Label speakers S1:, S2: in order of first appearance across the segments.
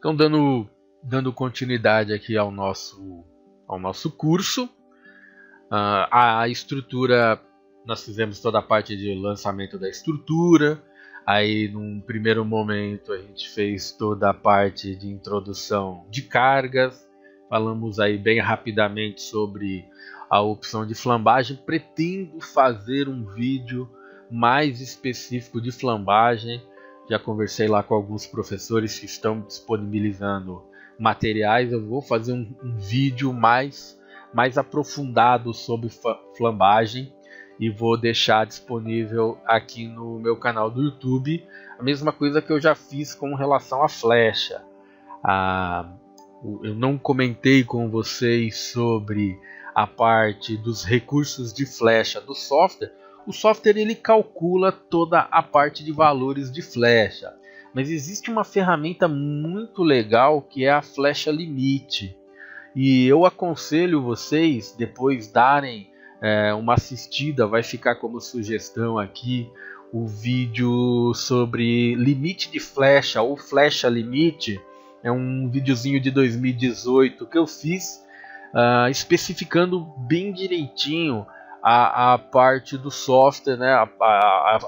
S1: Então, dando continuidade aqui ao nosso curso, a estrutura, nós fizemos toda a parte de lançamento da estrutura. Aí, num primeiro momento, a gente fez toda a parte de introdução de cargas. Falamos aí bem rapidamente sobre a opção de flambagem. Pretendo fazer um vídeo mais específico de flambagem. Já conversei lá com alguns professores que estão disponibilizando materiais. Eu vou fazer um vídeo mais aprofundado sobre flambagem e vou deixar disponível aqui no meu canal do YouTube. A mesma coisa que eu já fiz com relação à flecha. Eu não comentei com vocês sobre a parte dos recursos de flecha do software. O software ele calcula toda a parte de valores de flecha, mas existe uma ferramenta muito legal que é a flecha limite. E eu aconselho vocês depois darem uma assistida, vai ficar como sugestão aqui o vídeo sobre limite de flecha ou flecha limite. É um videozinho de 2018 que eu fiz especificando bem direitinho a parte do software, né?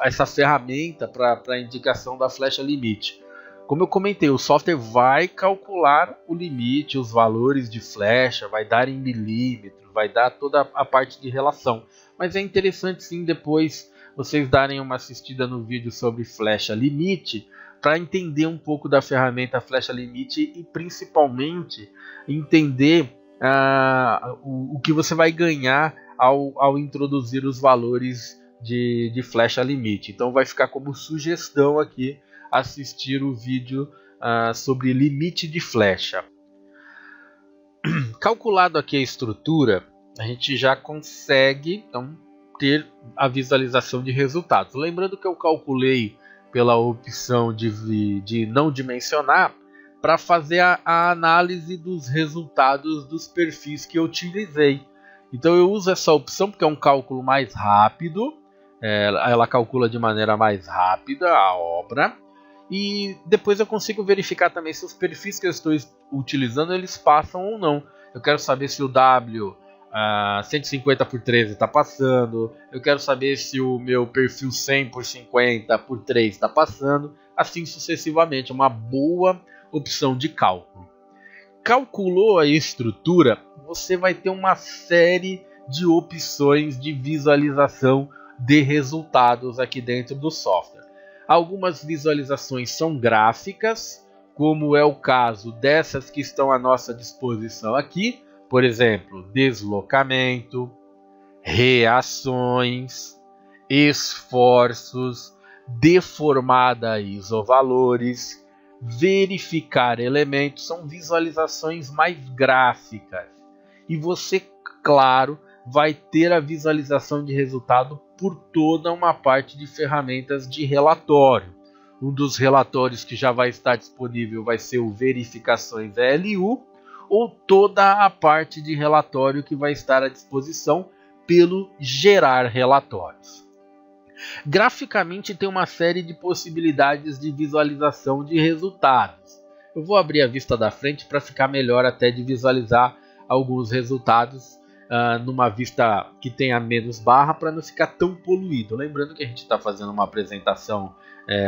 S1: Essa ferramenta para a indicação da flecha limite. Como eu comentei, o software vai calcular o limite, os valores de flecha, vai dar em milímetro, vai dar toda a parte de relação. Mas é interessante sim depois vocês darem uma assistida no vídeo sobre flecha limite, para entender um pouco da ferramenta flecha limite e principalmente entender o que você vai ganhar ao introduzir os valores de flecha limite. Então vai ficar como sugestão aqui assistir o vídeo sobre limite de flecha. Calculado aqui a estrutura, a gente já consegue então ter a visualização de resultados. Lembrando que eu calculei pela opção de não dimensionar para fazer a análise dos resultados dos perfis que eu utilizei. Então eu uso essa opção porque é um cálculo mais rápido, ela calcula de maneira mais rápida a obra. E depois eu consigo verificar também se os perfis que eu estou utilizando eles passam ou não. Eu quero saber se o W 150 por 13 está passando. Eu quero saber se o meu perfil 100 por 50 por 3 está passando. Assim sucessivamente. Uma boa opção de cálculo. Calculou a estrutura, você vai ter uma série de opções de visualização de resultados aqui dentro do software. Algumas visualizações são gráficas, como é o caso dessas que estão à nossa disposição aqui. Por exemplo, deslocamento, reações, esforços, deformada isovalores, verificar elementos. São visualizações mais gráficas. E você, claro, vai ter a visualização de resultado por toda uma parte de ferramentas de relatório. Um dos relatórios que já vai estar disponível vai ser o Verificações LU, ou toda a parte de relatório que vai estar à disposição pelo Gerar Relatórios. Graficamente tem uma série de possibilidades de visualização de resultados. Eu vou abrir a vista da frente para ficar melhor até de visualizar alguns resultados numa vista que tenha menos barra para não ficar tão poluído. Lembrando que a gente está fazendo uma apresentação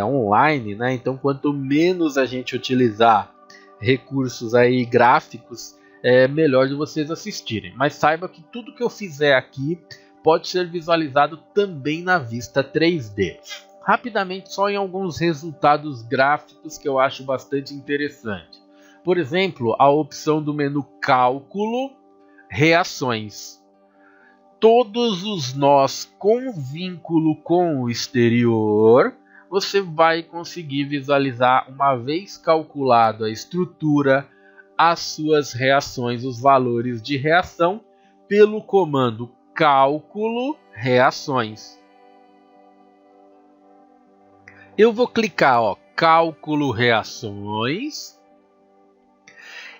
S1: online, né? Então quanto menos a gente utilizar recursos aí gráficos, é melhor de vocês assistirem. Mas saiba que tudo que eu fizer aqui pode ser visualizado também na vista 3D. Rapidamente, só em alguns resultados gráficos que eu acho bastante interessante. Por exemplo, a opção do menu Cálculo, Reações. Todos os nós com vínculo com o exterior, você vai conseguir visualizar, uma vez calculado a estrutura, as suas reações, os valores de reação, pelo comando Cálculo Reações. Eu vou clicar, Cálculo Reações.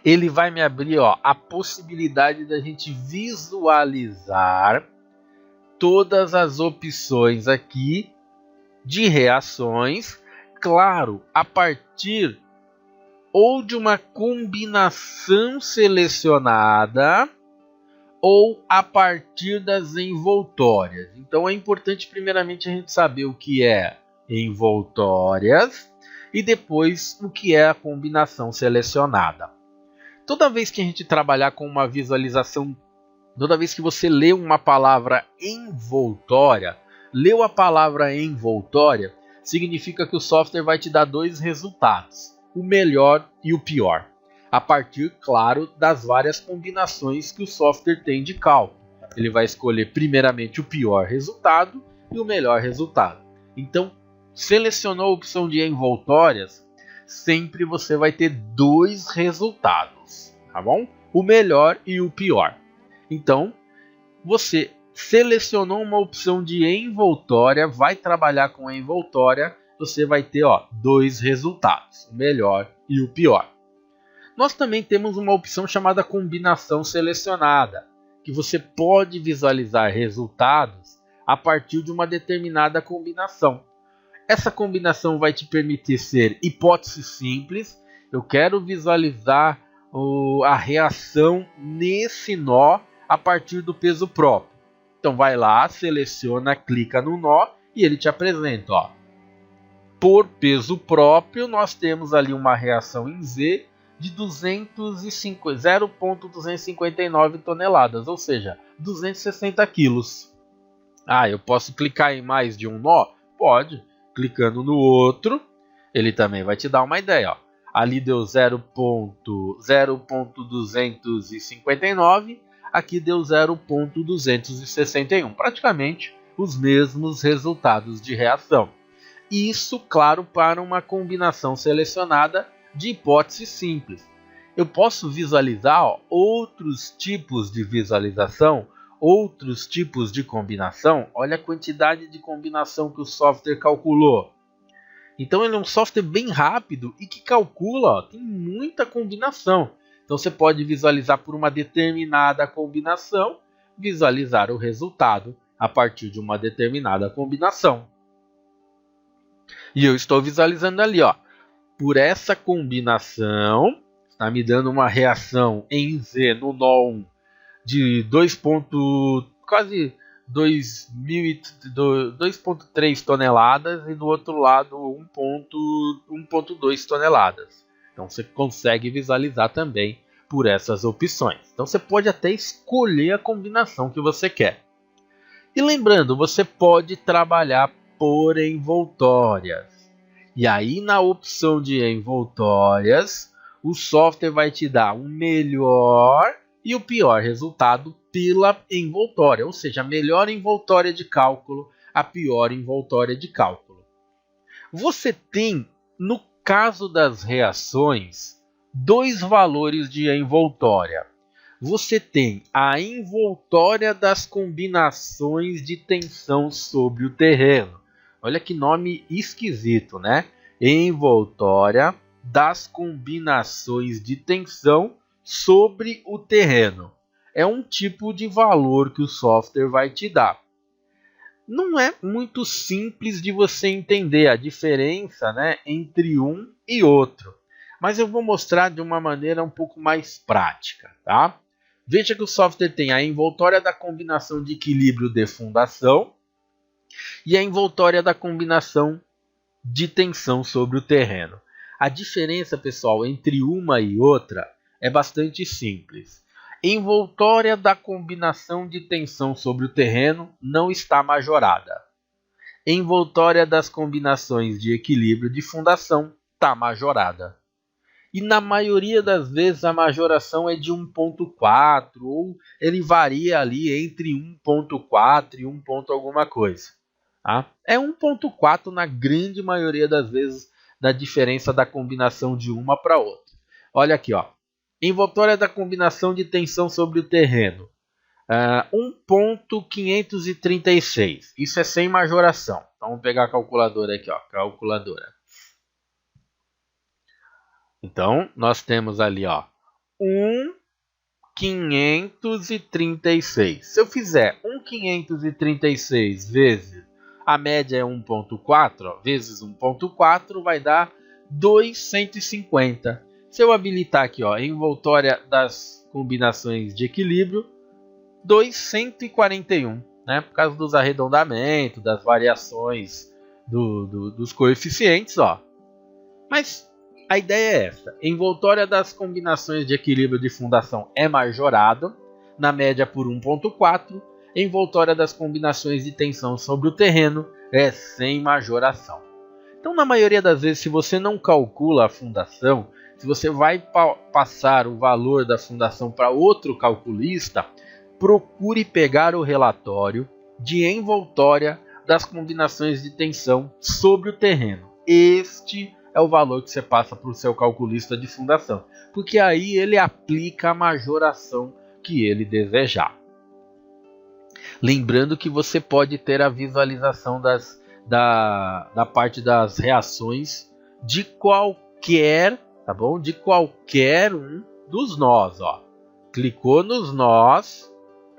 S1: Ele vai me abrir a possibilidade da gente visualizar todas as opções aqui de reações, claro, a partir ou de uma combinação selecionada ou a partir das envoltórias. Então é importante primeiramente a gente saber o que é envoltórias e depois o que é a combinação selecionada. Toda vez que a gente trabalhar com uma visualização, toda vez que você lê uma palavra envoltória, leu a palavra envoltória, significa que o software vai te dar dois resultados, o melhor e o pior, a partir, claro, das várias combinações que o software tem de cálculo. Ele vai escolher primeiramente o pior resultado e o melhor resultado. Então, selecionou a opção de envoltórias, sempre você vai ter dois resultados, tá bom? O melhor e o pior. Então, você selecionou uma opção de envoltória, vai trabalhar com a envoltória, você vai ter dois resultados, o melhor e o pior. Nós também temos uma opção chamada combinação selecionada, que você pode visualizar resultados a partir de uma determinada combinação. Essa combinação vai te permitir ser hipótese simples. Eu quero visualizar a reação nesse nó a partir do peso próprio. Então vai lá, seleciona, clica no nó e ele te apresenta. Por peso próprio, nós temos ali uma reação em Z de 0,259 toneladas, ou seja, 260 quilos. Eu posso clicar em mais de um nó? Pode. Clicando no outro, ele também vai te dar uma ideia. Ali deu 0,259, aqui deu 0,261. Praticamente os mesmos resultados de reação. Isso, claro, para uma combinação selecionada de hipótese simples. Eu posso visualizar outros tipos de visualização, outros tipos de combinação. Olha a quantidade de combinação que o software calculou. Então ele é um software bem rápido e que calcula, tem muita combinação. Então você pode visualizar por uma determinada combinação, visualizar o resultado a partir de uma determinada combinação. E eu estou visualizando ali, por essa combinação, está me dando uma reação em Z no nó 1 de quase 2,3 toneladas e do outro lado 1,2 toneladas. Então você consegue visualizar também por essas opções. Então você pode até escolher a combinação que você quer. E lembrando, você pode trabalhar por envoltórias. E aí na opção de envoltórias, o software vai te dar o melhor e o pior resultado pela envoltória, ou seja, a melhor envoltória de cálculo, a pior envoltória de cálculo. Você tem, no caso das reações, dois valores de envoltória. Você tem a envoltória das combinações de tensão sobre o terreno. Olha que nome esquisito, né? Envoltória das combinações de tensão sobre o terreno. É um tipo de valor que o software vai te dar. Não é muito simples de você entender a diferença, né, entre um e outro. Mas eu vou mostrar de uma maneira um pouco mais prática, tá? Veja que o software tem a envoltória da combinação de equilíbrio de fundação e a envoltória da combinação de tensão sobre o terreno. A diferença, pessoal, entre uma e outra é bastante simples. Envoltória da combinação de tensão sobre o terreno não está majorada. Envoltória das combinações de equilíbrio de fundação está majorada. E na maioria das vezes a majoração é de 1.4 ou ele varia ali entre 1.4 e 1 ponto alguma coisa. Tá? É 1.4 na grande maioria das vezes da diferença da combinação de uma para outra. Olha aqui, envoltória da combinação de tensão sobre o terreno. 1.536. Isso é sem majoração. Então vamos pegar a calculadora aqui, calculadora. Então nós temos ali, 1.536. Se eu fizer 1.536 vezes a média é 1.4, vezes 1.4 vai dar 250. Se eu habilitar aqui, ó, envoltória das combinações de equilíbrio, 241, né? Por causa dos arredondamentos, das variações dos coeficientes, ó. Mas a ideia é essa: envoltória das combinações de equilíbrio de fundação é majorado, na média por 1,4. Envoltória das combinações de tensão sobre o terreno é sem majoração. Então, na maioria das vezes, se você não calcula a fundação, se você vai passar o valor da fundação para outro calculista, procure pegar o relatório de envoltória das combinações de tensão sobre o terreno. Este é o valor que você passa para o seu calculista de fundação, porque aí ele aplica a majoração que ele desejar. Lembrando que você pode ter a visualização da parte das reações de qualquer, tá bom? De qualquer um dos nós, ó. Clicou nos nós,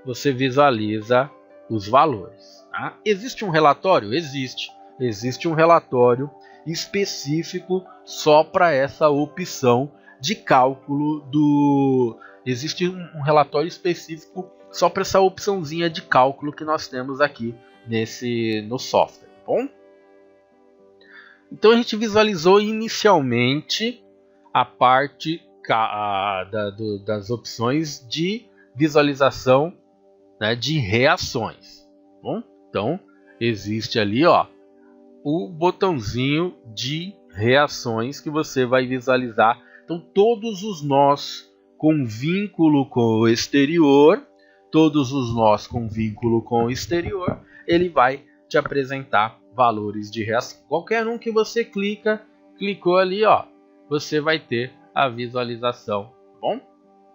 S1: você visualiza os valores. Tá? Existe um relatório? Existe. Existe um relatório específico só para essa opção de cálculo do... Existe um relatório específico só para essa opçãozinha de cálculo que nós temos aqui no software, tá bom? Então a gente visualizou inicialmente a parte das opções de visualização, né, de reações. Tá bom? Então existe ali, ó, o botãozinho de reações que você vai visualizar. Então todos os nós com vínculo com o exterior, todos os nós com vínculo com o exterior, ele vai te apresentar valores de reação. Qualquer um que você clicou ali, ó, você vai ter a visualização, tá bom?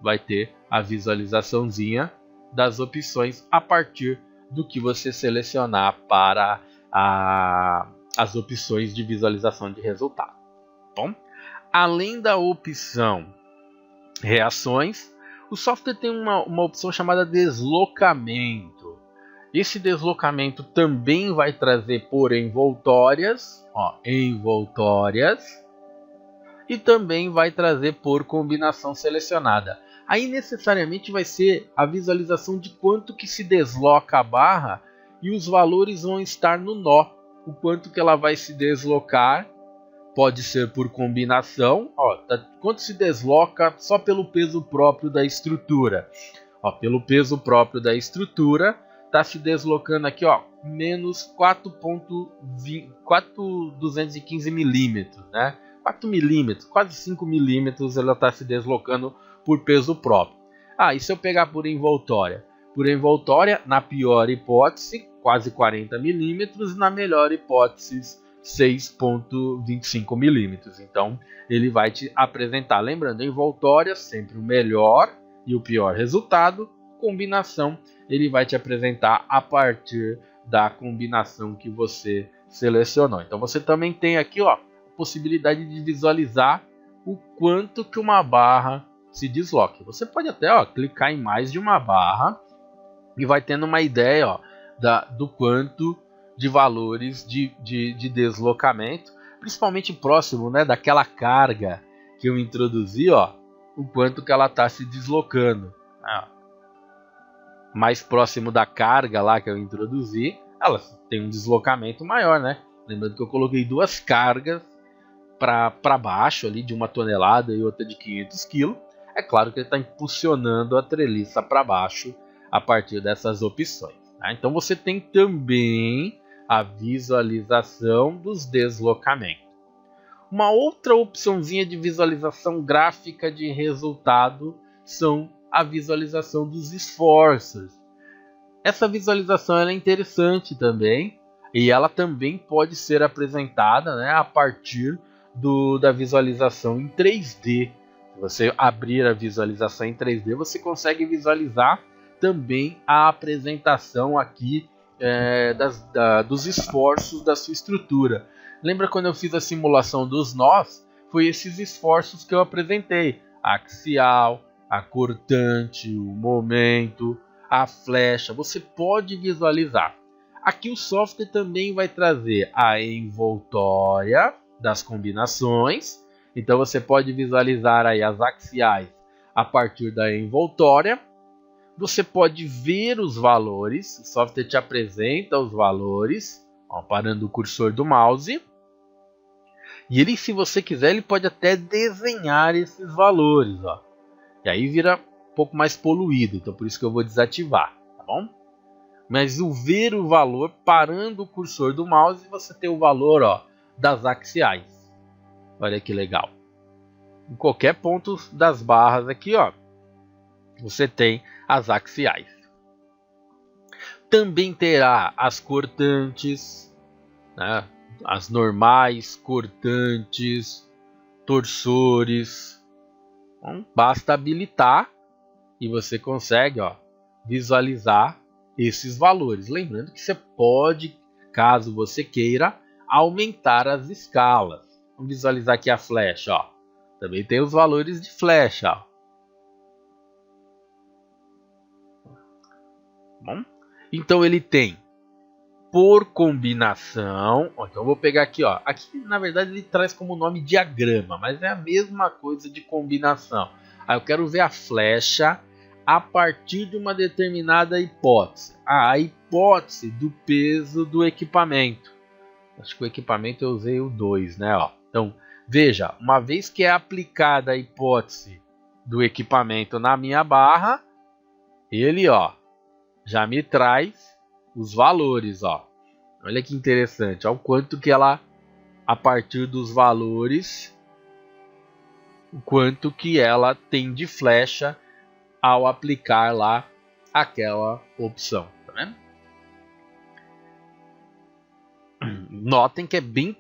S1: Vai ter a visualizaçãozinha das opções a partir do que você selecionar para as opções de visualização de resultado. Tá bom? Além da opção reações, o software tem uma opção chamada deslocamento. Esse deslocamento também vai trazer por envoltórias, ó, envoltórias, e também vai trazer por combinação selecionada. Aí necessariamente vai ser a visualização de quanto que se desloca a barra e os valores vão estar no nó. O quanto que ela vai se deslocar pode ser por combinação, ó, quanto se desloca só pelo peso próprio da estrutura. Ó, pelo peso próprio da estrutura, está se deslocando aqui, ó, menos 4,215 milímetros, né? 4 milímetros, quase 5 milímetros ela está se deslocando por peso próprio. E se eu pegar por envoltória? Por envoltória, na pior hipótese, quase 40 milímetros, na melhor hipótese, 6,25 milímetros. Então, ele vai te apresentar, lembrando, envoltória, sempre o melhor e o pior resultado. Combinação, ele vai te apresentar a partir da combinação que você selecionou. Então, você também tem aqui, ó, a possibilidade de visualizar o quanto que uma barra se desloca. Você pode até, ó, clicar em mais de uma barra e vai tendo uma ideia, ó, do quanto de valores de deslocamento, principalmente próximo, né, daquela carga que eu introduzi, ó, o quanto que ela está se deslocando. Mais próximo da carga lá que eu introduzi, ela tem um deslocamento maior, né? Lembrando que eu coloquei duas cargas para baixo ali de 1 tonelada e outra de 500 kg. É claro que ele está impulsionando a treliça para baixo a partir dessas opções. Tá? Então você tem também a visualização dos deslocamentos. Uma outra opçãozinha de visualização gráfica de resultado são a visualização dos esforços. Essa visualização é interessante também e ela também pode ser apresentada, né, a partir da visualização em 3D. Se você abrir a visualização em 3D, você consegue visualizar também a apresentação aqui dos esforços da sua estrutura. Lembra quando eu fiz a simulação dos nós? Foi esses esforços que eu apresentei: a axial, a cortante, o momento, a flecha. Você pode visualizar. Aqui o software também vai trazer a envoltória das combinações Então você pode visualizar aí as axiais a partir da envoltória. Você pode ver os valores, o software te apresenta os valores, ó, parando o cursor do mouse. E ele, se você quiser, ele pode até desenhar esses valores, ó. E aí vira um pouco mais poluído, então por isso que eu vou desativar, tá bom? Mas o ver o valor, parando o cursor do mouse, você tem o valor, ó, das axiais. Olha que legal. Em qualquer ponto das barras aqui, ó, você tem as axiais. Também terá as cortantes, né? As normais, cortantes, torsores. Então, basta habilitar e você consegue, ó, visualizar esses valores. Lembrando que você pode, caso você queira, aumentar as escalas. Vamos visualizar aqui a flecha, ó. Também tem os valores de flecha, ó. Bom, então ele tem por combinação, ó, então eu vou pegar aqui, ó. Aqui na verdade ele traz como nome diagrama, mas é a mesma coisa de combinação. Aí eu quero ver a flecha a partir de uma determinada hipótese. A hipótese do peso do equipamento. Acho que o equipamento eu usei o 2, né? Ó. Então veja, uma vez que é aplicada a hipótese do equipamento na minha barra, ele, ó, já me traz os valores, ó. Olha que interessante, ó, o quanto que ela, a partir dos valores, o quanto que ela tem de flecha ao aplicar lá aquela opção, tá vendo? Notem que é bem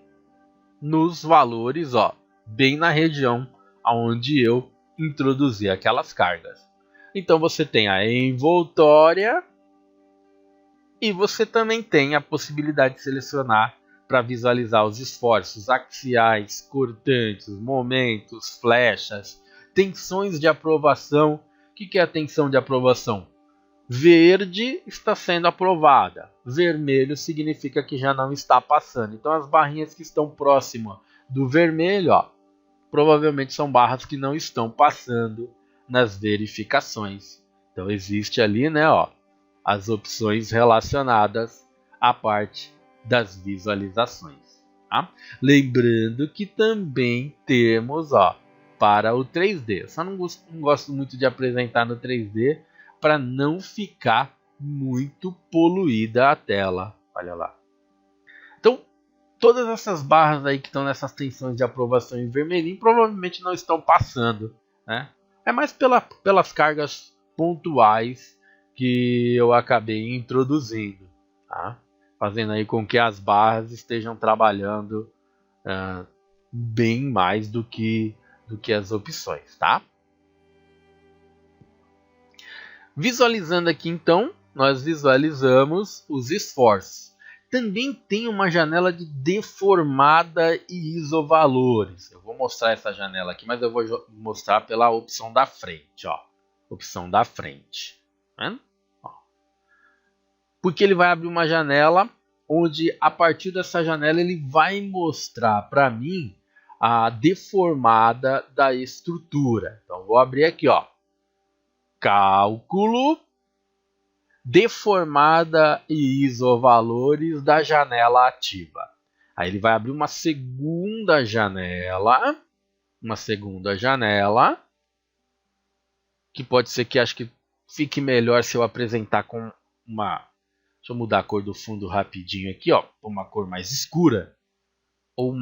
S1: nos valores, ó, bem na região onde eu introduzi aquelas cargas. Então você tem a envoltória e você também tem a possibilidade de selecionar para visualizar os esforços axiais, cortantes, momentos, flechas, tensões de aprovação. O que é a tensão de aprovação? Verde está sendo aprovada, vermelho significa que já não está passando. Então as barrinhas que estão próximas do vermelho, ó, provavelmente são barras que não estão passando nas verificações. Então existe ali, né, ó, as opções relacionadas à parte das visualizações. Tá? Lembrando que também temos, ó, para o 3D. Só não gosto muito de apresentar no 3D para não ficar muito poluída a tela. Olha lá. Então, todas essas barras aí que estão nessas tensões de aprovação em vermelhinho provavelmente não estão passando, né? É mais pelas cargas pontuais que eu acabei introduzindo, tá? Fazendo aí com que as barras estejam trabalhando bem mais do que as opções, tá? Visualizando aqui então, nós visualizamos os esforços. Também tem uma janela de deformada e isovalores. Eu vou mostrar essa janela aqui, mas eu vou mostrar pela opção da frente, ó. Opção da frente. Tá vendo? Ó. Porque ele vai abrir uma janela onde a partir dessa janela ele vai mostrar para mim a deformada da estrutura. Então vou abrir aqui, ó. Cálculo, deformada e isovalores da janela ativa. Aí ele vai abrir uma segunda janela, que pode ser que acho que fique melhor se eu apresentar com uma. Deixa eu mudar a cor do fundo rapidinho aqui, ó, para uma cor mais escura ou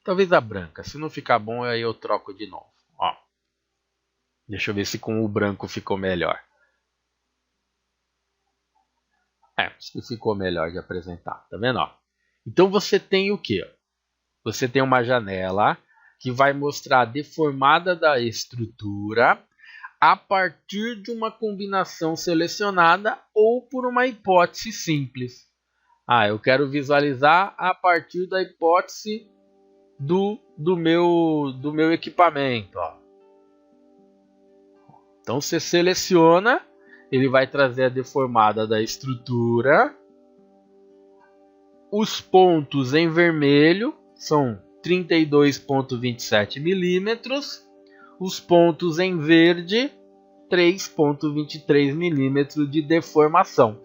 S1: talvez a branca. Se não ficar bom, aí eu troco de novo, ó. Deixa eu ver se com o branco ficou melhor. Acho que ficou melhor de apresentar, tá vendo? Ó? Então você tem o que? Você tem uma janela que vai mostrar a deformada da estrutura a partir de uma combinação selecionada ou por uma hipótese simples. Eu quero visualizar a partir da hipótese do meu equipamento, ó. Então você seleciona, ele vai trazer a deformada da estrutura. Os pontos em vermelho são 32,27 milímetros. Os pontos em verde, 3,23 milímetros de deformação.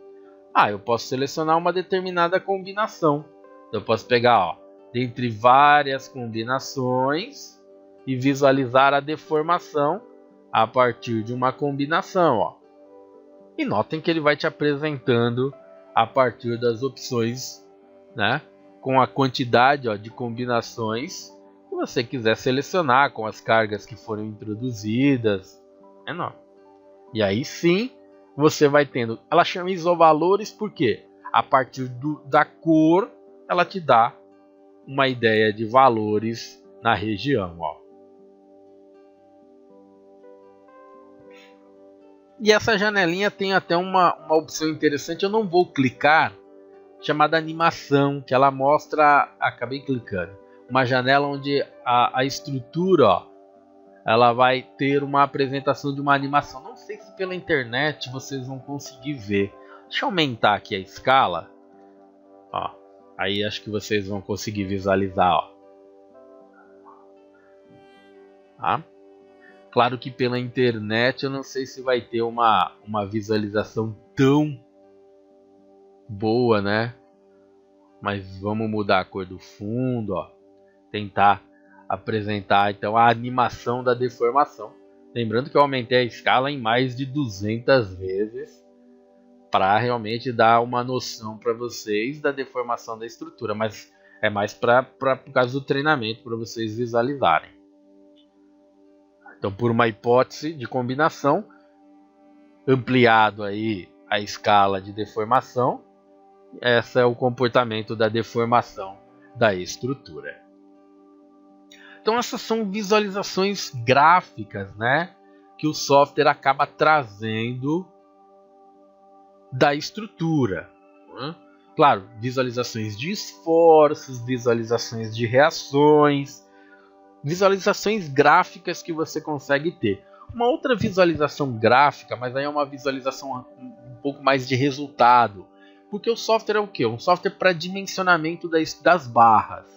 S1: Eu posso selecionar uma determinada combinação. Então, eu posso pegar, ó, dentre várias combinações e visualizar a deformação a partir de uma combinação, ó. E notem que ele vai te apresentando a partir das opções, né, com a quantidade, ó, de combinações que você quiser selecionar, com as cargas que foram introduzidas. E aí sim você vai tendo. Ela chama isovalores porque a partir da cor ela te dá uma ideia de valores na região, ó. E essa janelinha tem até uma opção interessante. Eu não vou clicar, chamada animação, que ela mostra. Acabei clicando. Uma janela onde a estrutura, ó, ela vai ter uma apresentação de uma animação. Não sei se pela internet vocês vão conseguir ver. Deixa eu aumentar aqui a escala. Ó, aí acho que vocês vão conseguir visualizar, ó. Tá? Claro que pela internet eu não sei se vai ter uma visualização tão boa, né? Mas vamos mudar a cor do fundo, ó. Tentar apresentar então a animação da deformação. Lembrando que eu aumentei a escala em mais de 200 vezes para realmente dar uma noção para vocês da deformação da estrutura, mas é mais por causa do treinamento, para vocês visualizarem. Então, por uma hipótese de combinação, ampliado aí a escala de deformação, esse é o comportamento da deformação da estrutura. Então, essas são visualizações gráficas, né, que o software acaba trazendo da estrutura. Né? Claro, visualizações de esforços, visualizações de reações, visualizações gráficas que você consegue ter. Uma outra visualização gráfica, mas aí é uma visualização um pouco mais de resultado. Porque o software é o quê? Um software para dimensionamento das barras.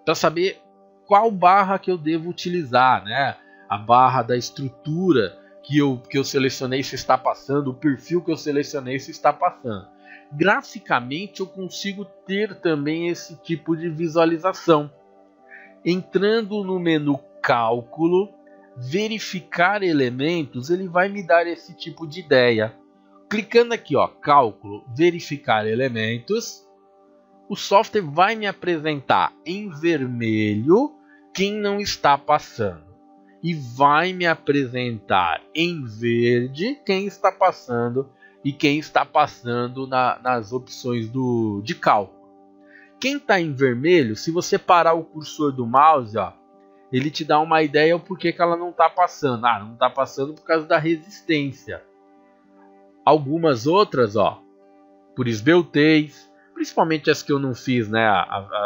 S1: Para saber qual barra que eu devo utilizar, né? A barra da estrutura que eu selecionei se está passando, o perfil que eu selecionei se está passando. Graficamente eu consigo ter também esse tipo de visualização. Entrando no menu Cálculo, Verificar elementos, ele vai me dar esse tipo de ideia. Clicando aqui, ó, Cálculo, Verificar elementos, o software vai me apresentar em vermelho quem não está passando e vai me apresentar em verde quem está passando e quem está passando nas opções de cálculo. Quem está em vermelho, se você parar o cursor do mouse, ó, ele te dá uma ideia do porquê que ela não está passando. Não está passando por causa da resistência. Algumas outras, ó, por esbeltez, principalmente as que eu não fiz, né,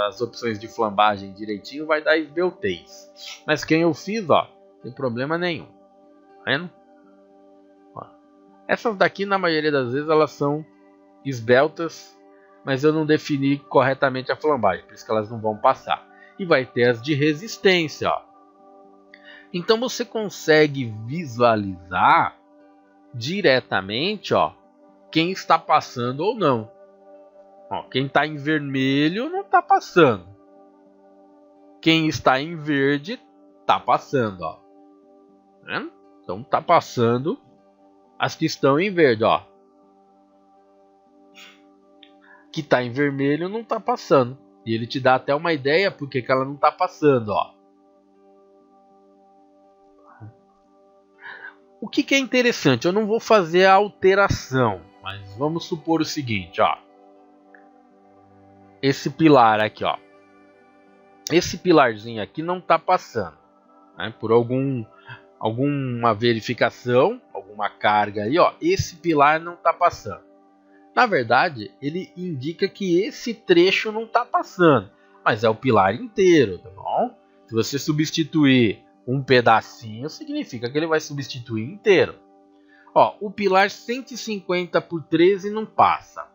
S1: as opções de flambagem direitinho, vai dar esbeltez. Mas quem eu fiz, ó, não tem problema nenhum. Tá vendo? Ó. Essas daqui, na maioria das vezes, elas são esbeltas, mas eu não defini corretamente a flambagem, por isso que elas não vão passar. E vai ter as de resistência, ó. Então você consegue visualizar diretamente, ó, quem está passando ou não. Ó, quem está em vermelho não está passando. Quem está em verde está passando, ó. Tá? Então está passando as que estão em verde, ó. Que está em vermelho não está passando. E ele te dá até uma ideia porque que ela não está passando, ó. O que é interessante, eu não vou fazer a alteração, mas vamos supor o seguinte, ó. Esse pilar aqui, ó. Esse pilarzinho aqui não está passando, né? Por alguma verificação, alguma carga aí, ó. Esse pilar não está passando. Na verdade, ele indica que esse trecho não está passando, mas é o pilar inteiro, tá bom? Se você substituir um pedacinho, significa que ele vai substituir inteiro. Ó, o pilar 150 por 13 não passa.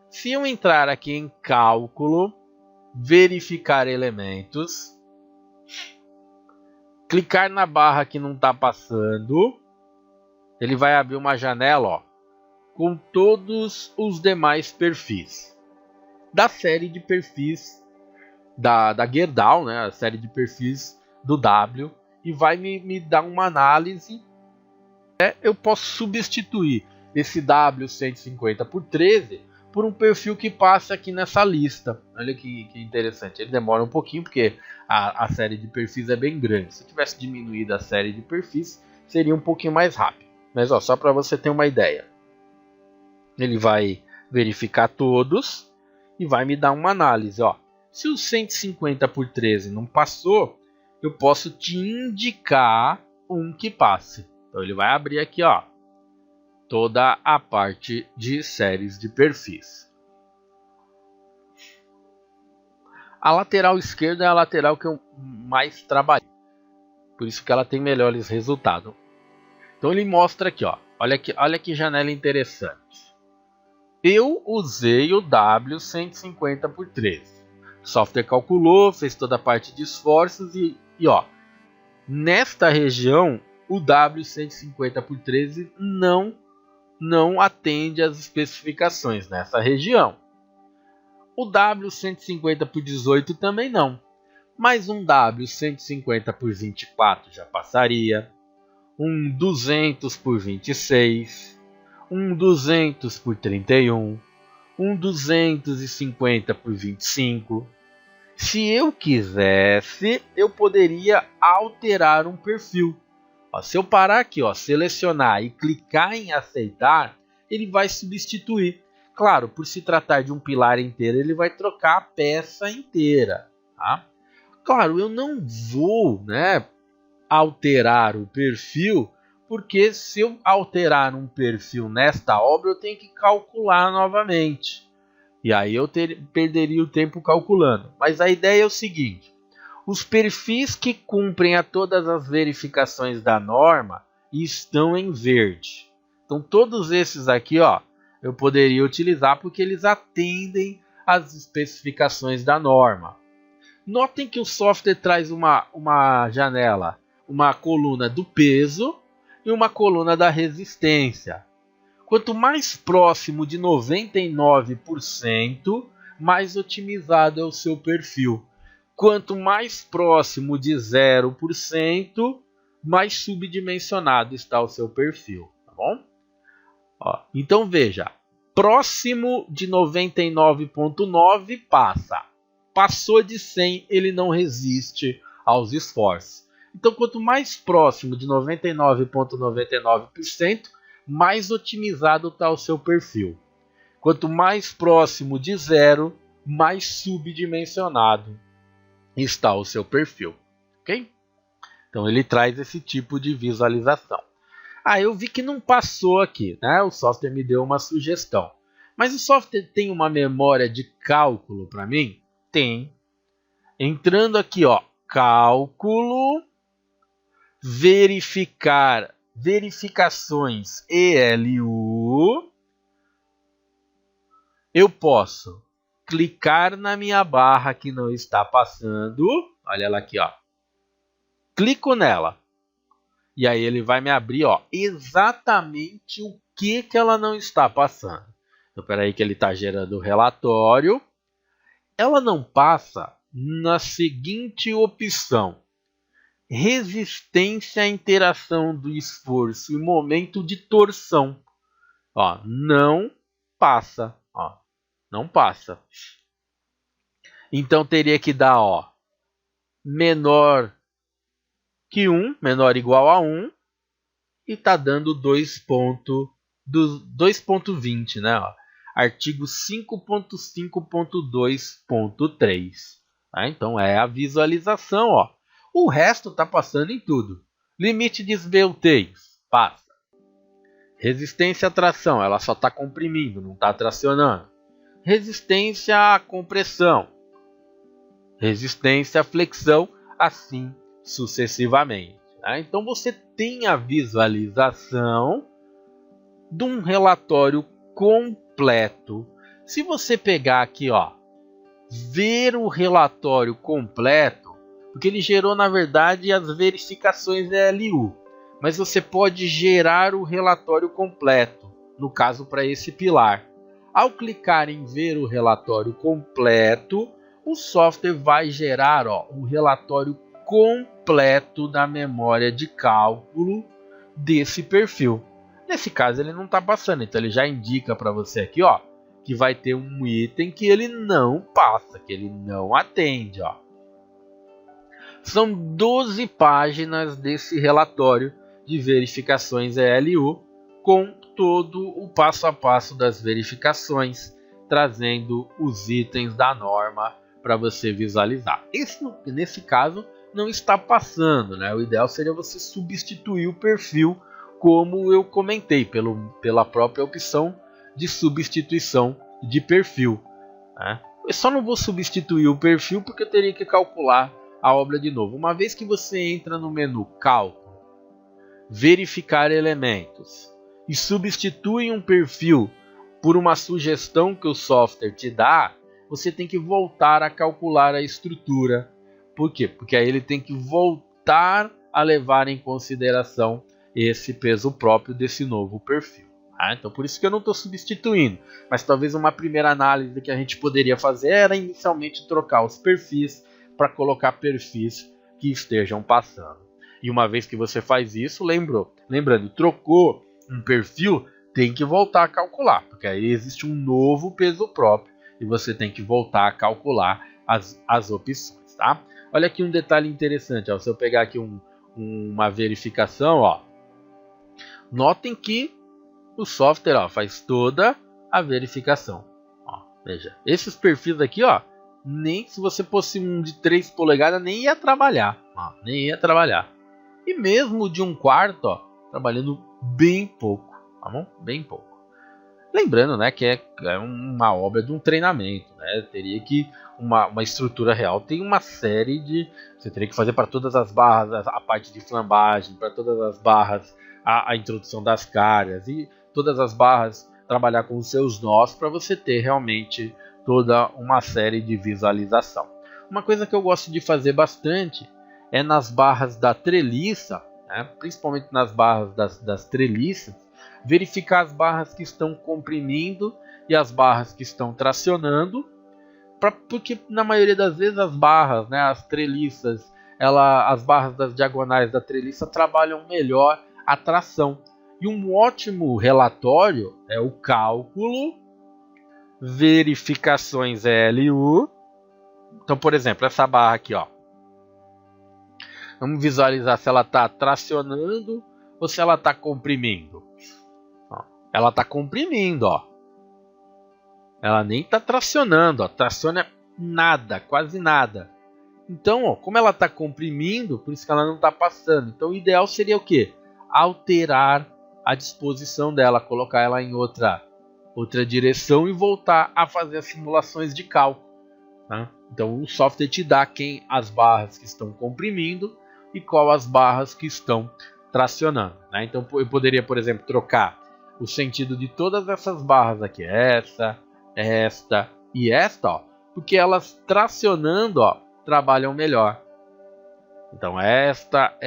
S1: Se eu entrar aqui em Cálculo, Verificar elementos, clicar na barra que não está passando, ele vai abrir uma janela, ó, com todos os demais perfis da série de perfis da Gerdau, né, a série de perfis do W, e vai me dar uma análise. Eu posso substituir esse W150 por 13 por um perfil que passa aqui nessa lista. Olha que interessante. Ele demora um pouquinho porque a série de perfis é bem grande. Se eu tivesse diminuído a série de perfis, seria um pouquinho mais rápido. Mas ó, só para você ter uma ideia. Ele vai verificar todos e vai me dar uma análise. Ó. Se o 150 por 13 não passou, eu posso te indicar um que passe. Então ele vai abrir aqui, ó, toda a parte de séries de perfis. A lateral esquerda é a lateral que eu mais trabalhei. Por isso que ela tem melhores resultados. Então ele mostra aqui, ó. Olha que janela interessante. Eu usei o W150 por 13. O software calculou, fez toda a parte de esforços e ó, nesta região o W150 por 13 não atende às especificações nessa região. O W150 por 18 também não. Mas um W150 por 24 já passaria. Um 200 por 26. Um 200 por 31. Um 250 por 25. Se eu quisesse, eu poderia alterar um perfil. Ó, se eu parar aqui, ó, selecionar e clicar em aceitar, ele vai substituir. Claro, por se tratar de um pilar inteiro, ele vai trocar a peça inteira. Tá? Claro, eu não vou, né, alterar o perfil, porque se eu alterar um perfil nesta obra, eu tenho que calcular novamente. E aí eu perderia o tempo calculando. Mas a ideia é o seguinte. Os perfis que cumprem a todas as verificações da norma estão em verde. Então todos esses aqui, ó, eu poderia utilizar porque eles atendem às especificações da norma. Notem que o software traz uma janela, uma coluna do peso e uma coluna da resistência. Quanto mais próximo de 99%, mais otimizado é o seu perfil. Quanto mais próximo de 0%, mais subdimensionado está o seu perfil. Tá bom? Ó, então veja, próximo de 99,9 passa. Passou de 100, ele não resiste aos esforços. Então, quanto mais próximo de 99,99%, mais otimizado está o seu perfil. Quanto mais próximo de 0, mais subdimensionado está o seu perfil. Ok? Então ele traz esse tipo de visualização. Eu vi que não passou aqui, né? O software me deu uma sugestão. Mas o software tem uma memória de cálculo para mim? Tem. Entrando aqui, ó, cálculo, verificar, verificações ELU, eu posso clicar na minha barra que não está passando, olha ela aqui, ó, clico nela, e aí ele vai me abrir, ó, exatamente o que ela não está passando. Então, espera aí que ele está gerando o relatório. Ela não passa na seguinte opção: resistência à interação do esforço e momento de torção. Ó, não passa. Ó, não passa. Então teria que dar, ó, menor que 1, menor ou igual a 1, e está dando 2.20, né? Ó, artigo 5.5.2.3. Tá? Então é a visualização, ó. O resto está passando em tudo. Limite de esbelteios, passa. Resistência à tração, ela só está comprimindo, não está tracionando. Resistência à compressão. Resistência à flexão, assim sucessivamente. Tá? Então você tem a visualização de um relatório completo. Se você pegar aqui, ó, ver o relatório completo, Porque ele gerou, na verdade, as verificações ELU. Mas você pode gerar o relatório completo, no caso para esse pilar. Ao clicar em ver o relatório completo, o software vai gerar um relatório completo da memória de cálculo desse perfil. Nesse caso ele não está passando, então ele já indica para você aqui que vai ter um item que ele não passa, que ele não atende. São 12 páginas desse relatório de verificações ELU com todo o passo a passo das verificações, trazendo os itens da norma para você visualizar. Nesse caso não está passando, né? O ideal seria você substituir o perfil, como eu comentei, pela própria opção de substituição de perfil, né? Eu só não vou substituir o perfil porque eu teria que calcular a obra de novo. Uma vez que você entra no menu Cálculo, Verificar elementos e substitui um perfil por uma sugestão que o software te dá, você tem que voltar a calcular a estrutura. Por quê? Porque aí ele tem que voltar a levar em consideração esse peso próprio desse novo perfil. Então por isso que eu não estou substituindo. Mas talvez uma primeira análise que a gente poderia fazer era inicialmente trocar os perfis para colocar perfis que estejam passando. E uma vez que você faz isso, lembrando, trocou um perfil, tem que voltar a calcular, porque aí existe um novo peso próprio e você tem que voltar a calcular as opções, tá? Olha aqui um detalhe interessante, se eu pegar aqui uma verificação, notem que o software faz toda a verificação. Veja, esses perfis aqui, nem se você fosse um de 3 polegadas, nem ia trabalhar, nem ia trabalhar. E mesmo de 1/4, trabalhando bem pouco, tá bom? Bem pouco. Lembrando, né, que é uma obra de um treinamento, né? Teria que uma estrutura real tem uma série de, você teria que fazer para todas as barras a parte de flambagem, para todas as barras a introdução das cargas e todas as barras trabalhar com os seus nós para você ter realmente toda uma série de visualização. Uma coisa que eu gosto de fazer bastante é nas barras da treliça, né? Principalmente nas barras das treliças, verificar as barras que estão comprimindo e as barras que estão tracionando, porque na maioria das vezes as barras, né, as treliças, as barras das diagonais da treliça trabalham melhor a tração. E um ótimo relatório é o cálculo, verificações ELU. Então, por exemplo, essa barra aqui, vamos visualizar se ela está tracionando ou se ela está comprimindo. Ela está comprimindo, Ela nem está tracionando, traciona nada, quase nada. Então, como ela está comprimindo, por isso que ela não está passando. Então, o ideal seria o quê? Alterar a disposição dela, colocar ela em outra direção e voltar a fazer as simulações de cálculo. Tá? Então, o software te dá as barras que estão comprimindo e qual as barras que estão tracionando, né? Então eu poderia, por exemplo, trocar o sentido de todas essas barras aqui, esta e esta, porque elas tracionando trabalham melhor. Então esta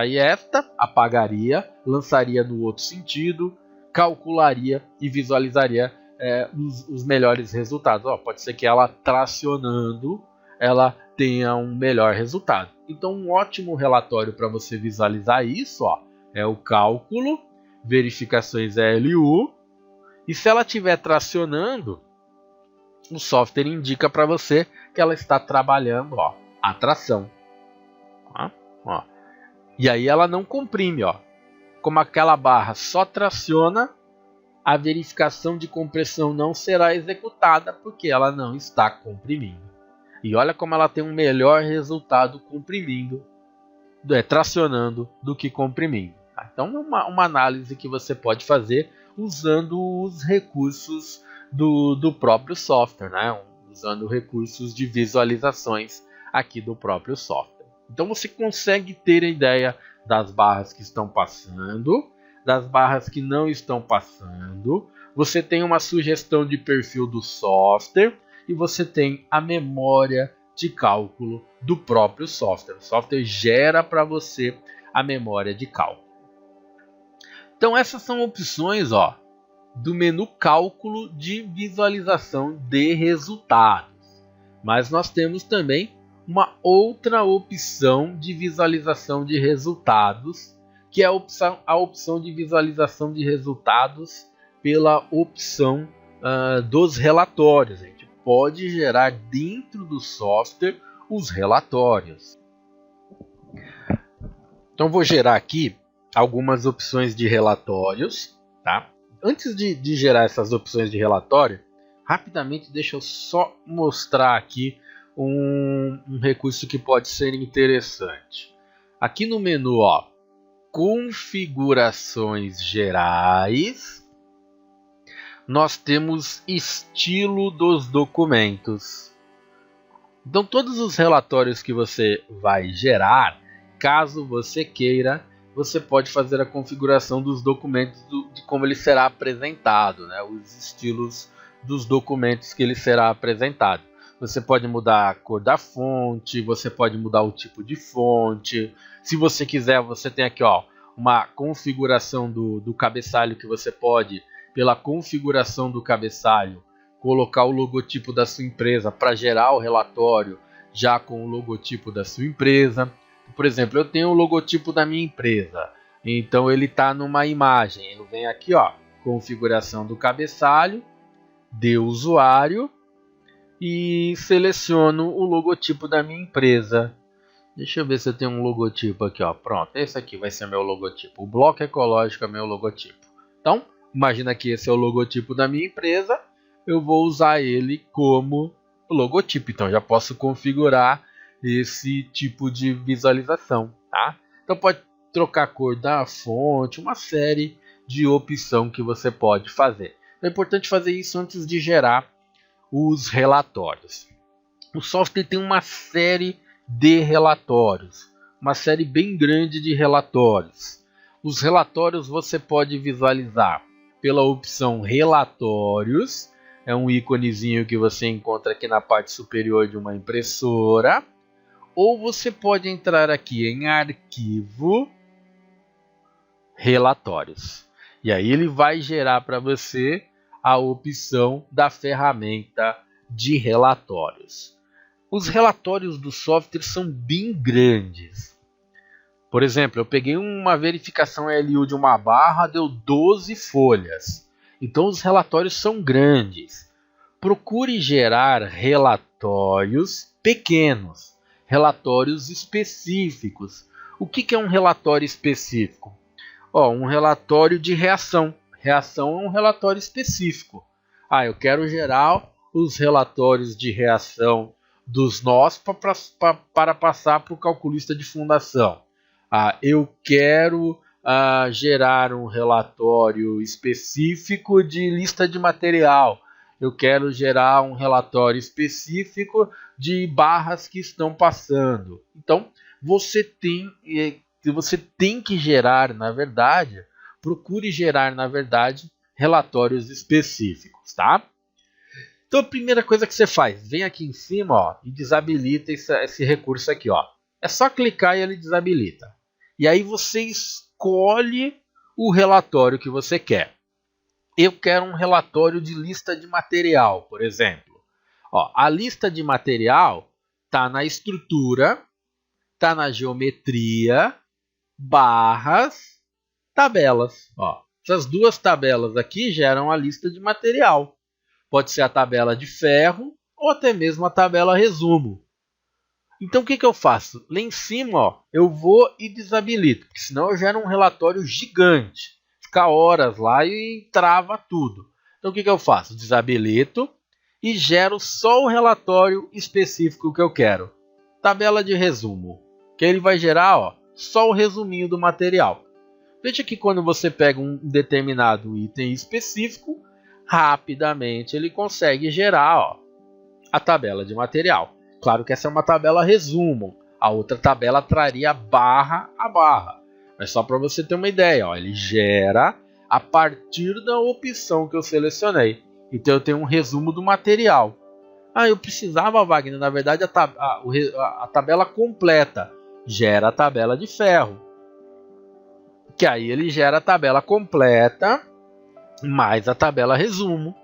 S1: e esta apagaria, lançaria no outro sentido, calcularia e visualizaria os melhores resultados. Pode ser que ela tracionando ela tenha um melhor resultado. Então um ótimo relatório para você visualizar isso é o cálculo, verificações ELU, e se ela estiver tracionando, o software indica para você que ela está trabalhando a tração. E aí ela não comprime. Como aquela barra só traciona, a verificação de compressão não será executada porque ela não está comprimindo. E olha como ela tem um melhor resultado comprimindo, tracionando, do que comprimindo. Então uma análise que você pode fazer usando os recursos do próprio software, né? Usando recursos de visualizações aqui do próprio software. Então você consegue ter a ideia das barras que estão passando, das barras que não estão passando. Você tem uma sugestão de perfil do software e você tem a memória de cálculo do próprio software. O software gera para você a memória de cálculo. Então essas são opções do menu cálculo de visualização de resultados. Mas nós temos também uma outra opção de visualização de resultados, que é a opção de visualização de resultados pela opção dos relatórios. A gente pode gerar dentro do software os relatórios. Então vou gerar aqui algumas opções de relatórios, tá? Antes de gerar essas opções de relatório, rapidamente deixa eu só mostrar aqui um recurso que pode ser interessante. Aqui no menu, configurações gerais, nós temos estilo dos documentos. Então todos os relatórios que você vai gerar, caso você queira, você pode fazer a configuração dos documentos de como ele será apresentado, né? Os estilos dos documentos que ele será apresentado. Você pode mudar a cor da fonte, você pode mudar o tipo de fonte. Se você quiser, você tem aqui uma configuração do cabeçalho que você pode, pela configuração do cabeçalho, colocar o logotipo da sua empresa para gerar o relatório já com o logotipo da sua empresa. Por exemplo, eu tenho o logotipo da minha empresa, então ele está numa imagem. Eu venho aqui, configuração do cabeçalho, de usuário e seleciono o logotipo da minha empresa. Deixa eu ver se eu tenho um logotipo aqui, pronto, esse aqui vai ser meu logotipo. O Bloco Ecológico é meu logotipo. Então, imagina que esse é o logotipo da minha empresa, eu vou usar ele como logotipo. Então, já posso configurar esse tipo de visualização, tá? Então pode trocar a cor da fonte, uma série de opção que você pode fazer. É importante fazer isso antes de gerar os relatórios. O software tem uma série de relatórios, uma série bem grande de relatórios. Os relatórios você pode visualizar pela opção relatórios, é um íconezinho que você encontra aqui na parte superior de uma impressora. Ou você pode entrar aqui em arquivo, relatórios. E aí ele vai gerar para você a opção da ferramenta de relatórios. Os relatórios do software são bem grandes. Por exemplo, eu peguei uma verificação LU de uma barra, deu 12 folhas. Então os relatórios são grandes. Procure gerar relatórios pequenos. Relatórios específicos. O que é um relatório específico? Um relatório de reação. Reação é um relatório específico. Eu quero gerar os relatórios de reação dos nós para passar para o calculista de fundação. Eu quero gerar um relatório específico de lista de material. Eu quero gerar um relatório específico de barras que estão passando. Então, você tem que gerar, na verdade, procure gerar, na verdade, relatórios específicos, tá? Então, a primeira coisa que você faz, vem aqui em cima e desabilita esse recurso aqui. É só clicar e ele desabilita. E aí você escolhe o relatório que você quer. Eu quero um relatório de lista de material, por exemplo. A lista de material está na estrutura, está na geometria, barras, tabelas. Essas duas tabelas aqui geram a lista de material. Pode ser a tabela de ferro ou até mesmo a tabela resumo. Então o que eu faço? Lá em cima eu vou e desabilito, porque senão eu gero um relatório gigante. Ficar horas lá e trava tudo. Então o que eu faço? Desabilito e gero só o relatório específico que eu quero. Tabela de resumo. Que ele vai gerar só o resuminho do material. Veja que quando você pega um determinado item específico, rapidamente ele consegue gerar a tabela de material. Claro que essa é uma tabela resumo. A outra tabela traria barra a barra. Mas só para você ter uma ideia, ele gera a partir da opção que eu selecionei. Então eu tenho um resumo do material. Ah, eu precisava, Wagner, na verdade a tabela completa. Gera a tabela de ferro. Que aí ele gera a tabela completa mais a tabela resumo.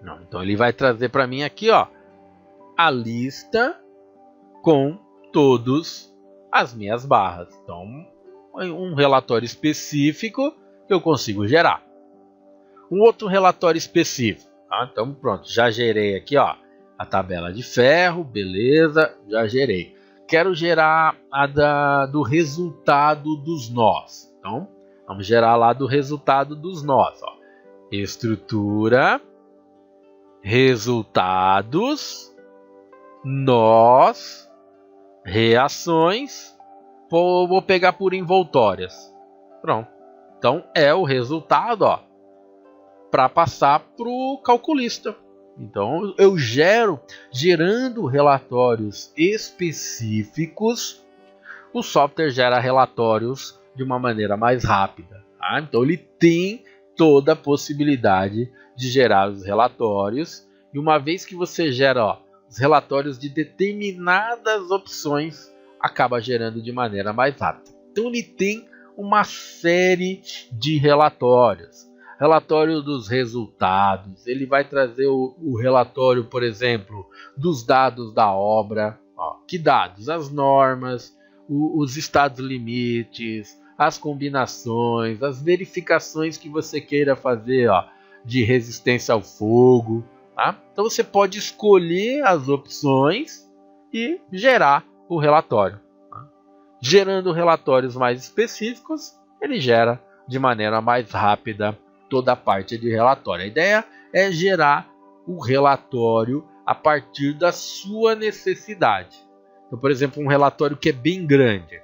S1: Não, então ele vai trazer para mim aqui, ó, a lista com todas as minhas barras. Então, um relatório específico que eu consigo gerar. Um outro relatório específico. Tá? Então, pronto, já gerei aqui, ó, a tabela de ferro, beleza, já gerei. Quero gerar a do resultado dos nós. Então, vamos gerar lá do resultado dos nós. Ó. Estrutura, resultados, nós, reações. Vou pegar por envoltórias. Pronto. Então, é o resultado, ó, para passar para o calculista. Então, eu gerando relatórios específicos, o software gera relatórios de uma maneira mais rápida. Tá? Então, ele tem toda a possibilidade de gerar os relatórios. E uma vez que você gera, ó, os relatórios de determinadas opções, acaba gerando de maneira mais rápida. Então, ele tem uma série de relatórios. Relatório dos resultados, ele vai trazer o relatório, por exemplo, dos dados da obra. Ó, que dados? As normas, os estados limites, as combinações, as verificações que você queira fazer, ó, de resistência ao fogo. Tá? Então você pode escolher as opções e gerar o relatório. Tá? Gerando relatórios mais específicos, ele gera de maneira mais rápida toda a parte de relatório. A ideia é gerar o relatório a partir da sua necessidade. Então, por exemplo, um relatório que é bem grande,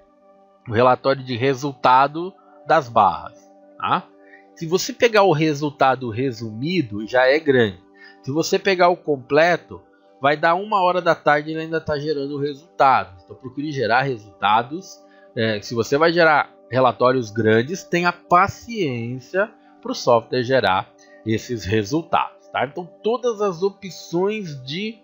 S1: o relatório de resultado das barras. Tá? Se você pegar o resultado resumido, já é grande. Se você pegar o completo, vai dar 1h da tarde e ele ainda está gerando resultados. Então, procure gerar resultados. Se você vai gerar relatórios grandes, tenha paciência para o software gerar esses resultados. Tá? Então, todas as opções de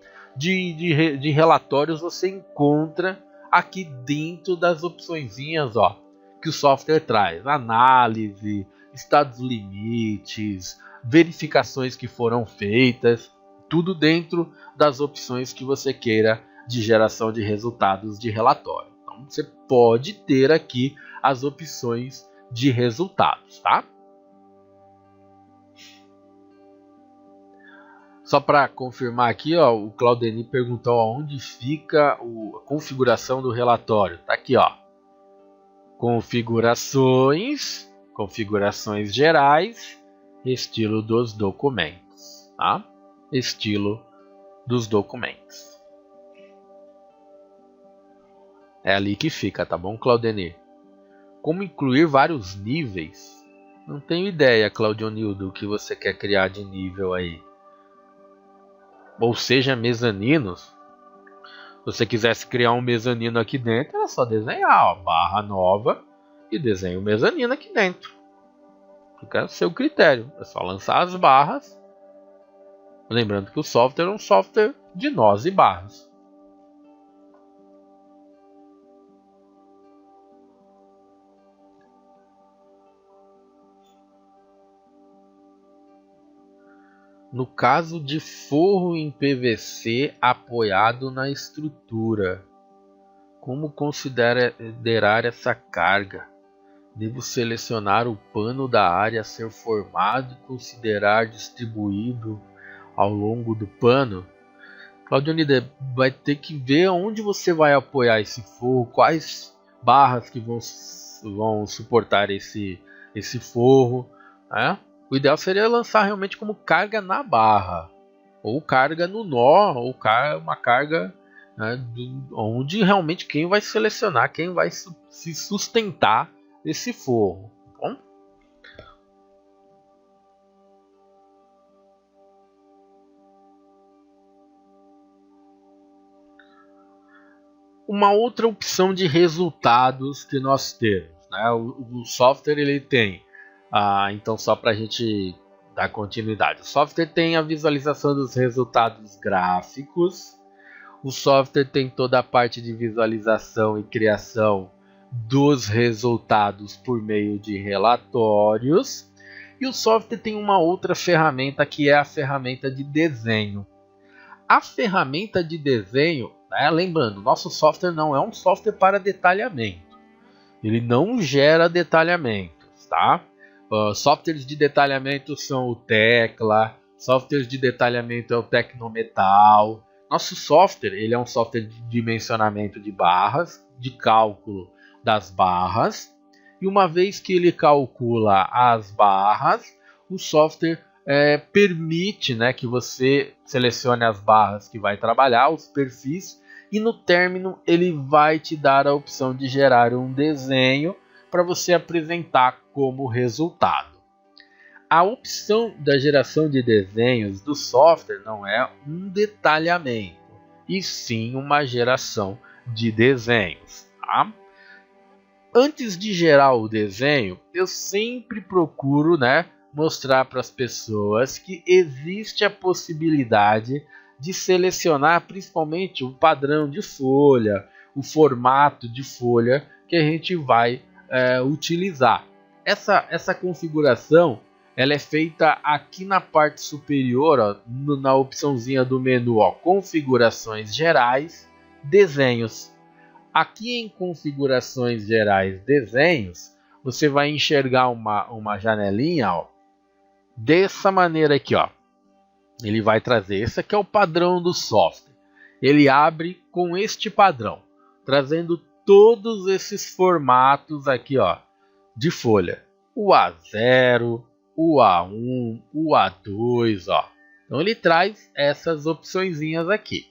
S1: relatórios você encontra aqui dentro das opçõezinhas, ó, que o software traz. Análise, estados limites, verificações que foram feitas, tudo dentro das opções que você queira de geração de resultados de relatório. Então, você pode ter aqui as opções de resultados, tá? Só para confirmar aqui, ó, o Claudeni perguntou onde fica a configuração do relatório. Tá aqui, ó. Configurações gerais, estilo dos documentos, tá? Estilo dos documentos. É ali que fica, tá bom, Claudeni? Como incluir vários níveis? Não tenho ideia, Claudionildo, o que você quer criar de nível aí. Ou seja, mezaninos. Se você quisesse criar um mezanino aqui dentro, era só desenhar, ó, barra nova e desenha o mezanino aqui dentro. Fica a seu critério. É só lançar as barras. Lembrando que o software é um software de nós e barras. No caso de forro em PVC apoiado na estrutura, como considerar essa carga? Devo selecionar o pano da área a ser formado e considerar distribuído ao longo do pano? Claudionida, vai ter que ver onde você vai apoiar esse forro, quais barras que vão suportar esse forro, né? O ideal seria lançar realmente como carga na barra, ou carga no nó, ou uma carga, né, onde realmente quem vai selecionar, quem vai se sustentar esse forro. Bom? Uma outra opção de resultados que nós temos, né? O software ele tem, então só para a gente dar continuidade. O software tem a visualização dos resultados gráficos. O software tem toda a parte de visualização e criação dos resultados por meio de relatórios. E o software tem uma outra ferramenta que é a ferramenta de desenho. A ferramenta de desenho, né, lembrando, nosso software não é um software para detalhamento. Ele não gera detalhamentos, tá? Softwares de detalhamento são o Tecla, softwares de detalhamento é o Tecnometal. Nosso software ele é um software de dimensionamento de barras, de cálculo das barras. E uma vez que ele calcula as barras, o software permite, né, que você selecione as barras que vai trabalhar, os perfis, e no término ele vai te dar a opção de gerar um desenho para você apresentar como resultado. A opção da geração de desenhos do software não é um detalhamento, e sim uma geração de desenhos. Tá? Antes de gerar o desenho, eu sempre procuro, né, mostrar para as pessoas que existe a possibilidade de selecionar principalmente o padrão de folha, o formato de folha que a gente vai utilizar. Essa configuração ela é feita aqui na parte superior, ó, na opçãozinha do menu, ó, configurações gerais, desenhos. Aqui em configurações gerais, desenhos, você vai enxergar uma janelinha, ó, dessa maneira aqui, ó. Ele vai trazer, esse aqui é o padrão do software. Ele abre com este padrão, trazendo todos esses formatos aqui, ó, de folha. O A0, o A1, o A2, ó. Então ele traz essas opçõezinhas aqui.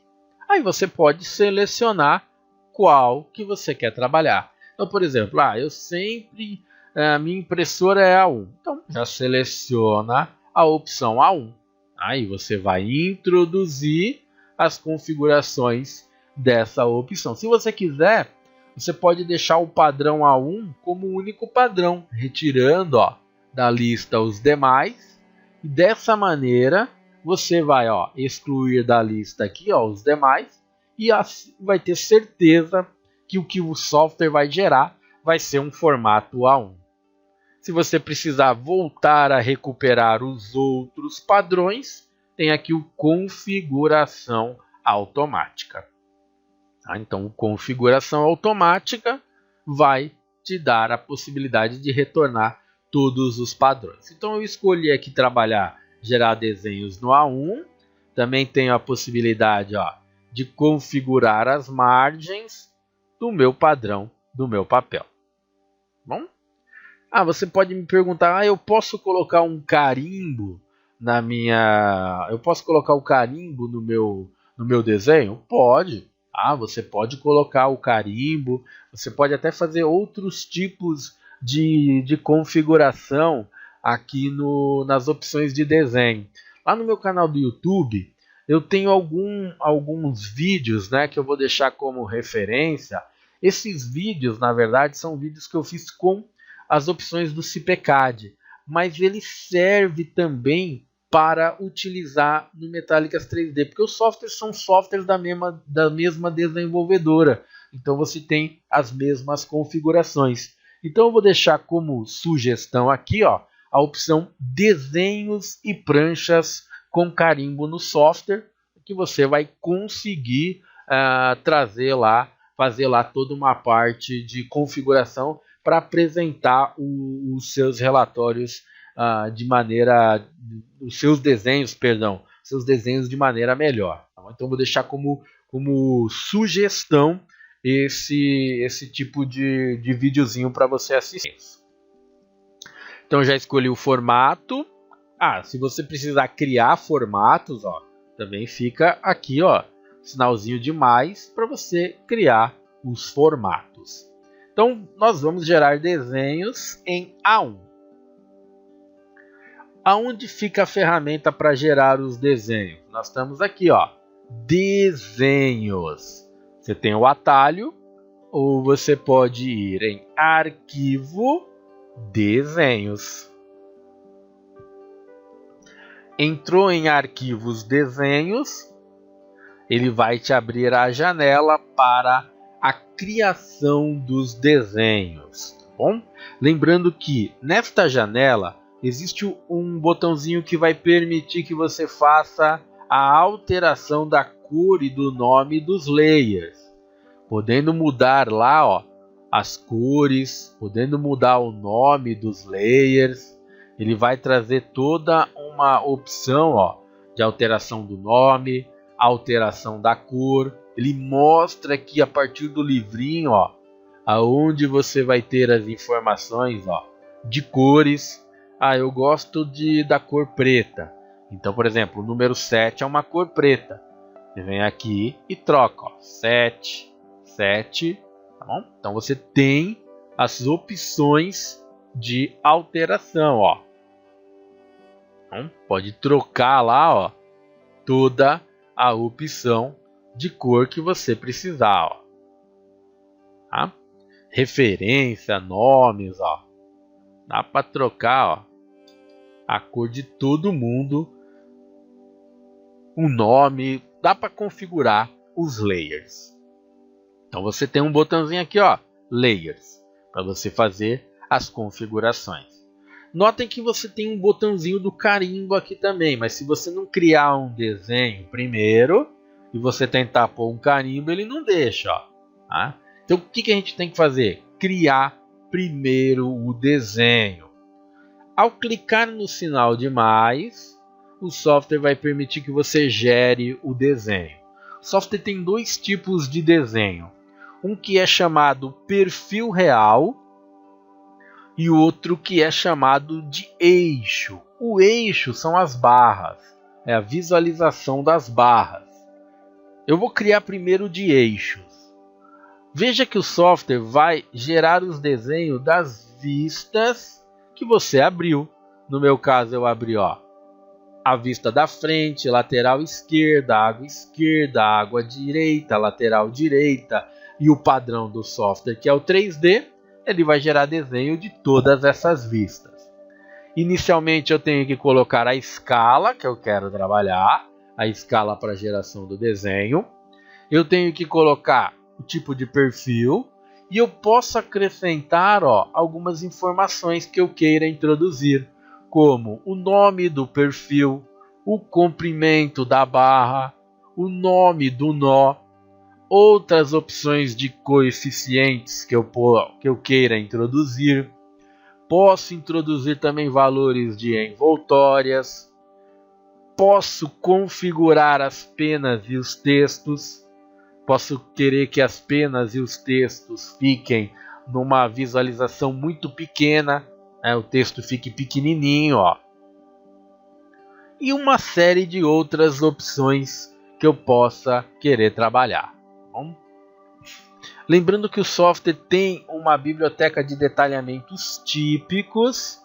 S1: Aí você pode selecionar qual que você quer trabalhar. Então, por exemplo, a minha impressora é A1. Então já seleciona a opção A1. Aí você vai introduzir as configurações dessa opção. Se você quiser, você pode deixar o padrão A1 como único padrão, retirando, ó, da lista os demais. E dessa maneira você vai, ó, excluir da lista aqui, ó, os demais, e assim vai ter certeza que o software vai gerar vai ser um formato A1. Se você precisar voltar a recuperar os outros padrões, tem aqui o configuração automática. Então, configuração automática vai te dar a possibilidade de retornar todos os padrões. Então, eu escolhi aqui trabalhar, gerar desenhos no A1. Também tenho a possibilidade, ó, de configurar as margens do meu padrão, do meu papel. Bom? Você pode me perguntar, eu posso colocar um carimbo eu posso colocar o carimbo no meu desenho? Pode. Você pode colocar o carimbo, você pode até fazer outros tipos de configuração aqui nas opções de desenho. Lá no meu canal do YouTube, eu tenho alguns vídeos, né, que eu vou deixar como referência. Esses vídeos, na verdade, são vídeos que eu fiz com as opções do CipeCAD, mas ele serve também para utilizar no Metallicas 3D, porque os softwares são softwares da mesma desenvolvedora, então você tem as mesmas configurações. Então eu vou deixar como sugestão aqui, ó, a opção desenhos e pranchas com carimbo no software, que você vai conseguir fazer lá toda uma parte de configuração para apresentar os seus relatórios os seus desenhos de maneira melhor. Tá? Então vou deixar como sugestão esse tipo de videozinho para você assistir. Então já escolhi o formato. Se você precisar criar formatos, ó, também fica aqui, ó, sinalzinho de mais para você criar os formatos. Então nós vamos gerar desenhos em A1. Aonde fica a ferramenta para gerar os desenhos? Nós estamos aqui, ó, desenhos. Você tem o atalho, ou você pode ir em arquivo, desenhos. Entrou em arquivos desenhos, ele vai te abrir a janela para a criação dos desenhos, tá bom? Lembrando que nesta janela existe um botãozinho que vai permitir que você faça a alteração da cor e do nome dos layers, podendo mudar lá, ó, as cores, podendo mudar o nome dos layers. Ele vai trazer toda uma opção, ó, de alteração do nome, alteração da cor. Ele mostra aqui a partir do livrinho, ó, aonde você vai ter as informações, ó, de cores. Eu gosto da cor preta. Então, por exemplo, o número 7 é uma cor preta. Você vem aqui e troca, ó, 7, 7, tá bom? Então você tem as opções de alteração, ó. Então, pode trocar lá, ó, toda a opção de cor que você precisar, ó. Tá? Referência, nomes, ó. Dá para trocar, ó, a cor de todo mundo, o nome, dá para configurar os layers. Então você tem um botãozinho aqui, ó, Layers, para você fazer as configurações. Notem que você tem um botãozinho do carimbo aqui também, mas se você não criar um desenho primeiro e você tentar pôr um carimbo, ele não deixa, ó, tá? Então o que a gente tem que fazer? Criar primeiro o desenho. Ao clicar no sinal de mais, o software vai permitir que você gere o desenho. O software tem dois tipos de desenho. Um que é chamado perfil real e outro que é chamado de eixo. O eixo são as barras, é a visualização das barras. Eu vou criar primeiro de eixos. Veja que o software vai gerar os desenhos das vistas que você abriu. No meu caso eu abri, ó, a vista da frente, lateral esquerda, água direita, lateral direita, e o padrão do software, que é o 3D, ele vai gerar desenho de todas essas vistas. Inicialmente eu tenho que colocar a escala que eu quero trabalhar, a escala para geração do desenho. Eu tenho que colocar o tipo de perfil e eu posso acrescentar, ó, algumas informações que eu queira introduzir, como o nome do perfil, o comprimento da barra, o nome do nó, outras opções de coeficientes que eu queira introduzir. Posso introduzir também valores de envoltórias. Posso configurar as penas e os textos. Posso querer que as penas e os textos fiquem numa visualização muito pequena, né? O texto fique pequenininho, ó. E uma série de outras opções que eu possa querer trabalhar. Bom, lembrando que o software tem uma biblioteca de detalhamentos típicos,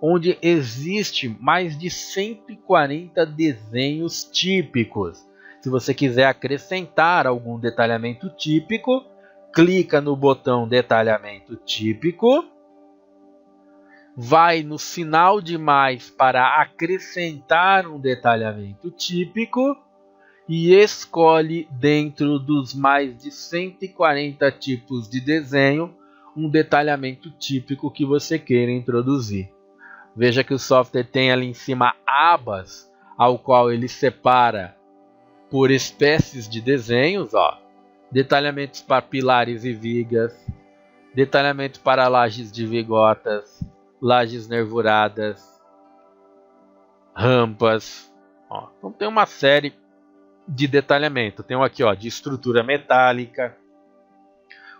S1: onde existe mais de 140 desenhos típicos. Se você quiser acrescentar algum detalhamento típico, clica no botão detalhamento típico, vai no sinal de mais para acrescentar um detalhamento típico e escolhe dentro dos mais de 140 tipos de desenho um detalhamento típico que você queira introduzir. Veja que o software tem ali em cima abas, ao qual ele separa por espécies de desenhos, ó. Detalhamentos para pilares e vigas, detalhamento para lajes de vigotas, lajes nervuradas, rampas, ó. Então tem uma série de detalhamento. Tem um aqui, ó, de estrutura metálica,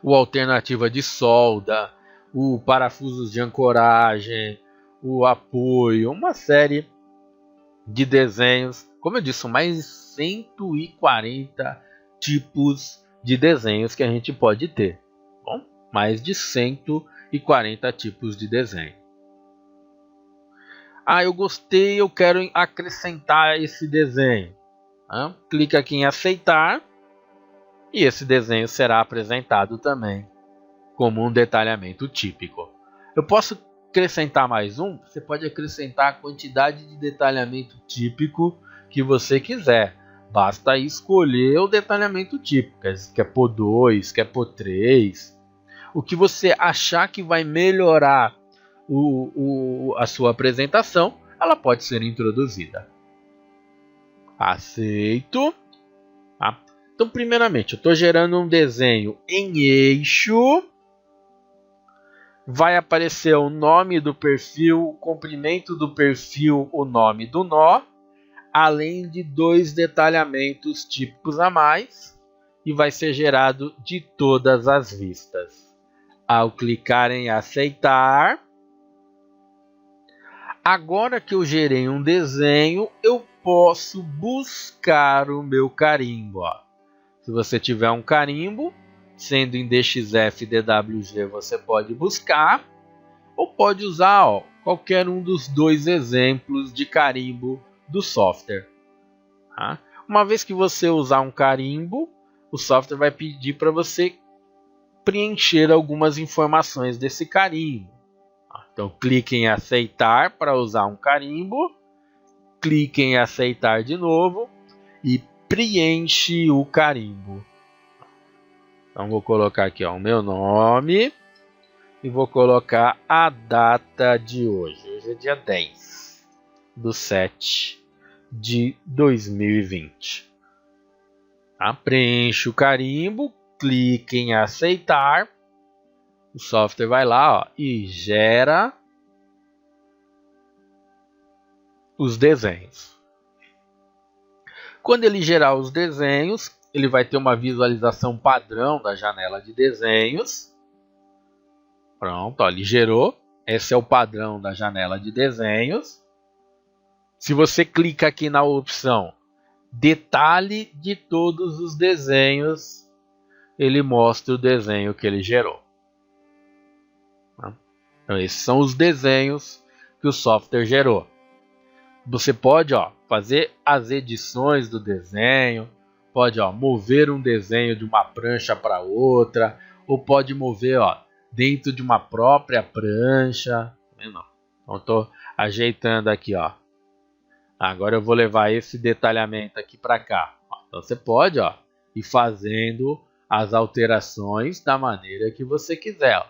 S1: o alternativa de solda, o parafusos de ancoragem, o apoio, uma série de desenhos. Como eu disse, são mais de 140 tipos de desenhos que a gente pode ter. Bom, mais de 140 tipos de desenho. Eu gostei, eu quero acrescentar esse desenho. Clica aqui em aceitar e esse desenho será apresentado também como um detalhamento típico. Eu posso acrescentar mais um, você pode acrescentar a quantidade de detalhamento típico que você quiser. Basta escolher o detalhamento típico, quer pôr 2, quer pôr 3. O que você achar que vai melhorar a sua apresentação, ela pode ser introduzida. Aceito. Tá? Então, primeiramente, eu estou gerando um desenho em eixo. Vai aparecer o nome do perfil, o comprimento do perfil, o nome do nó, além de 2 detalhamentos típicos a mais, e vai ser gerado de todas as vistas. Ao clicar em aceitar, agora que eu gerei um desenho, eu posso buscar o meu carimbo. Ó. Se você tiver um carimbo, sendo em DXF DWG, você pode buscar, ou pode usar qualquer um dos 2 exemplos de carimbo do software. Tá? Uma vez que você usar um carimbo, o software vai pedir para você preencher algumas informações desse carimbo. Então clique em aceitar para usar um carimbo, clique em aceitar de novo e preenche o carimbo. Então vou colocar aqui o meu nome e vou colocar a data de hoje. Hoje é dia 10/7/2020. Tá? Preenche o carimbo, clique em aceitar. O software vai lá e gera os desenhos. Quando ele gerar os desenhos, ele vai ter uma visualização padrão da janela de desenhos. Pronto, ele gerou. Esse é o padrão da janela de desenhos. Se você clica aqui na opção detalhe de todos os desenhos, ele mostra o desenho que ele gerou. Então, esses são os desenhos que o software gerou. Você pode fazer as edições do desenho, pode mover um desenho de uma prancha para outra, ou pode mover dentro de uma própria prancha. Então estou ajeitando aqui. Agora eu vou levar esse detalhamento aqui para cá. Então você pode ir fazendo as alterações da maneira que você quiser.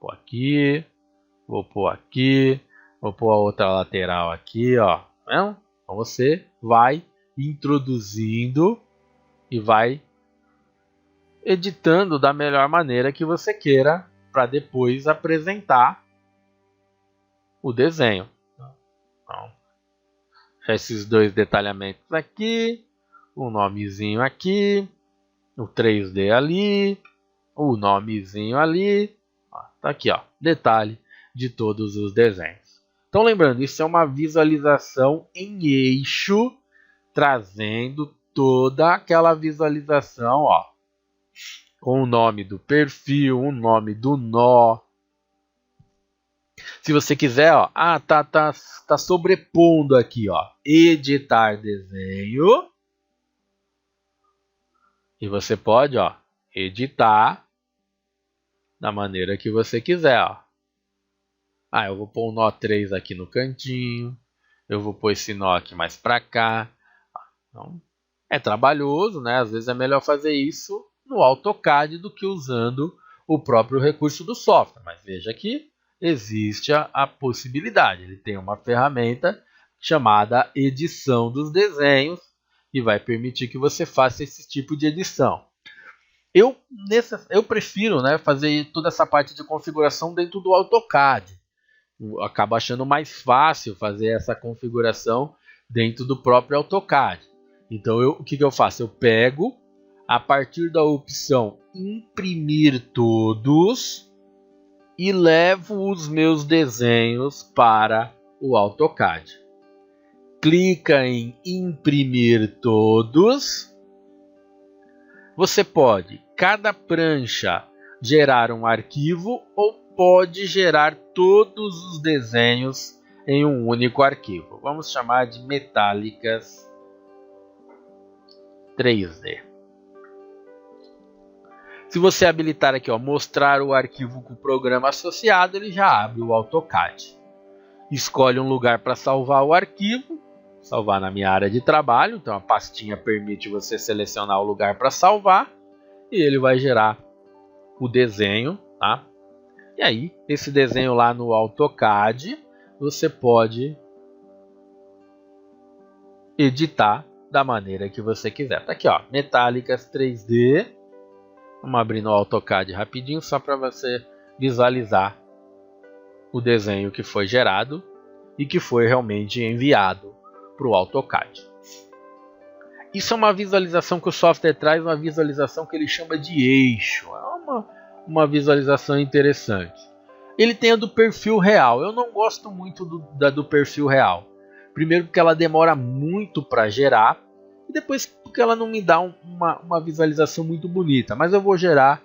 S1: Vou pôr aqui, vou pôr aqui, vou pôr a outra lateral aqui. Então você vai introduzindo e vai editando da melhor maneira que você queira para depois apresentar o desenho. Então, esses 2 detalhamentos aqui, o nomezinho aqui, o 3D ali, o nomezinho ali. Tá aqui, detalhe de todos os desenhos. Então, lembrando, isso é uma visualização em eixo, trazendo toda aquela visualização, com o nome do perfil, o nome do nó. Se você quiser, tá sobrepondo aqui, editar desenho. E você pode, editar da maneira que você quiser, eu vou pôr o nó 3 aqui no cantinho. Eu vou pôr esse nó aqui mais para cá. Então, é trabalhoso, né? Às vezes é melhor fazer isso no AutoCAD do que usando o próprio recurso do software. Mas veja que existe a possibilidade. Ele tem uma ferramenta chamada edição dos desenhos e vai permitir que você faça esse tipo de edição. Eu prefiro, fazer toda essa parte de configuração dentro do AutoCAD. Eu acabo achando mais fácil fazer essa configuração dentro do próprio AutoCAD. Então o que eu faço? Eu pego a partir da opção imprimir todos e levo os meus desenhos para o AutoCAD. Clica em imprimir todos. Você pode, cada prancha, gerar um arquivo ou pode gerar todos os desenhos em um único arquivo. Vamos chamar de metálicas 3D. Se você habilitar aqui, ó, mostrar o arquivo com o programa associado, ele já abre o AutoCAD. Escolhe um lugar para salvar o arquivo, salvar na minha área de trabalho, então a pastinha permite você selecionar o lugar para salvar e ele vai gerar o desenho, tá? E aí, esse desenho lá no AutoCAD, você pode editar da maneira que você quiser. Tá aqui, ó, metálicas 3D. Vamos abrir no AutoCAD rapidinho, só para você visualizar o desenho que foi gerado e que foi realmente enviado para o AutoCAD. Isso é uma visualização que o software traz, uma visualização que ele chama de eixo. É uma visualização interessante. Ele tem a do perfil real. Eu não gosto muito da do perfil real. Primeiro porque ela demora muito para gerar. E depois porque ela não me dá uma visualização muito bonita. Mas eu vou gerar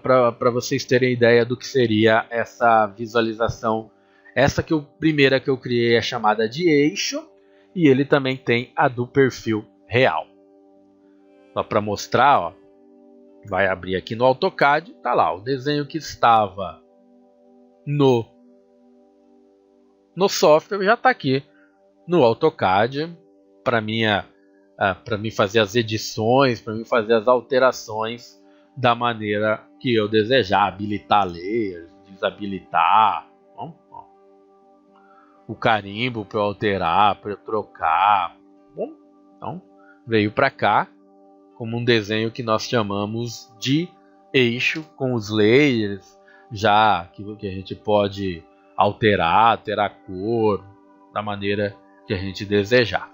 S1: para vocês terem ideia do que seria essa visualização. Essa primeira que eu criei é chamada de eixo. E ele também tem a do perfil real. Só para mostrar, ó, vai abrir aqui no AutoCAD. Tá lá, o desenho que estava no software já está aqui no AutoCAD para mim fazer as edições, para mim fazer as alterações da maneira que eu desejar, habilitar layers, desabilitar, o carimbo para eu alterar, para eu trocar. Bom, então veio para cá como um desenho que nós chamamos de eixo, com os layers já que a gente pode alterar, ter a cor da maneira que a gente desejar.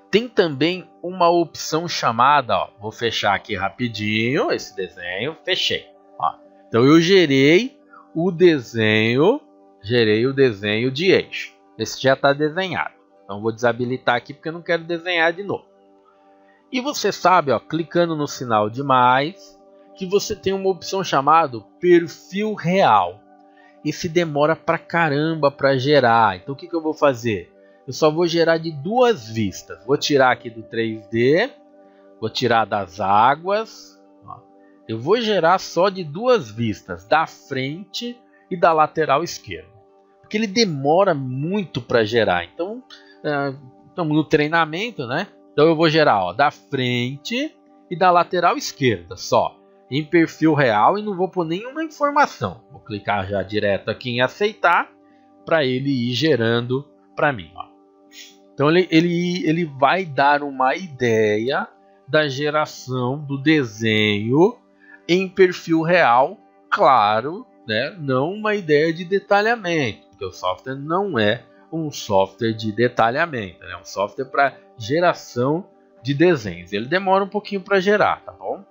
S1: Tem também uma opção chamada, ó, vou fechar aqui rapidinho esse desenho, fechei. Ó. Então eu gerei o desenho de eixo. Esse já está desenhado. Então vou desabilitar aqui porque eu não quero desenhar de novo. E você sabe, ó, clicando no sinal de mais, que você tem uma opção chamada perfil real. Esse demora pra caramba para gerar. Então o que eu vou fazer? Eu só vou gerar de duas vistas. Vou tirar aqui do 3D, vou tirar das águas. Ó. Eu vou gerar só de duas vistas, da frente e da lateral esquerda. Porque ele demora muito para gerar. Então, estamos no treinamento, né? Então eu vou gerar, ó, da frente e da lateral esquerda só. Em perfil real e não vou pôr nenhuma informação. Vou clicar já direto aqui em aceitar para ele ir gerando para mim. Ó. Então ele vai dar uma ideia da geração do desenho em perfil real, claro, né? Não uma ideia de detalhamento, porque o software não é um software de detalhamento, é um software para geração de desenhos. Ele demora um pouquinho para gerar, tá bom?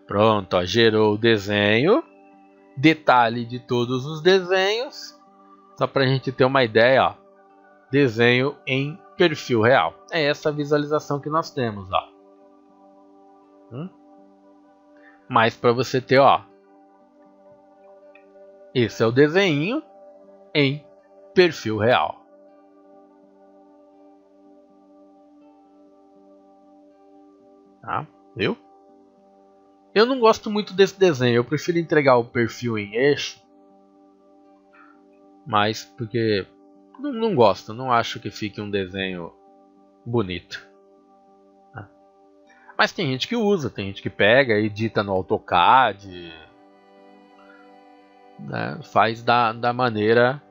S1: Pronto, ó, gerou o desenho, detalhe de todos os desenhos, só para a gente ter uma ideia, ó, desenho em perfil real. É essa visualização que nós temos, ó. Mas para você ter, ó, esse é o desenho em perfil real. Tá? Viu? Eu não gosto muito desse desenho, eu prefiro entregar o perfil em eixo, mas porque não gosto, não acho que fique um desenho bonito. Mas tem gente que usa, tem gente que pega, edita no AutoCAD, né, faz da maneira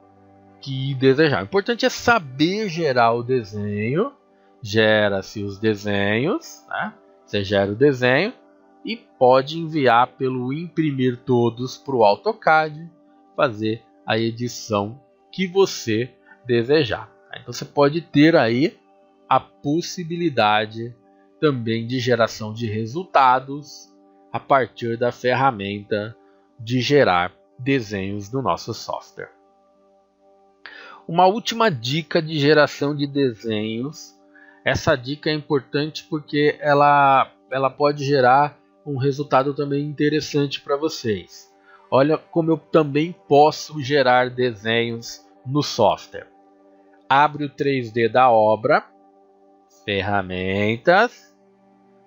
S1: que desejar. O importante é saber gerar o desenho, gera-se os desenhos, né? Você gera o desenho e pode enviar pelo imprimir todos para o AutoCAD, fazer a edição que você desejar. Então você pode ter aí a possibilidade também de geração de resultados a partir da ferramenta de gerar desenhos do nosso software. Uma última dica de geração de desenhos. Essa dica é importante porque ela pode gerar um resultado também interessante para vocês. Olha como eu também posso gerar desenhos no software. Abre o 3D da obra, ferramentas,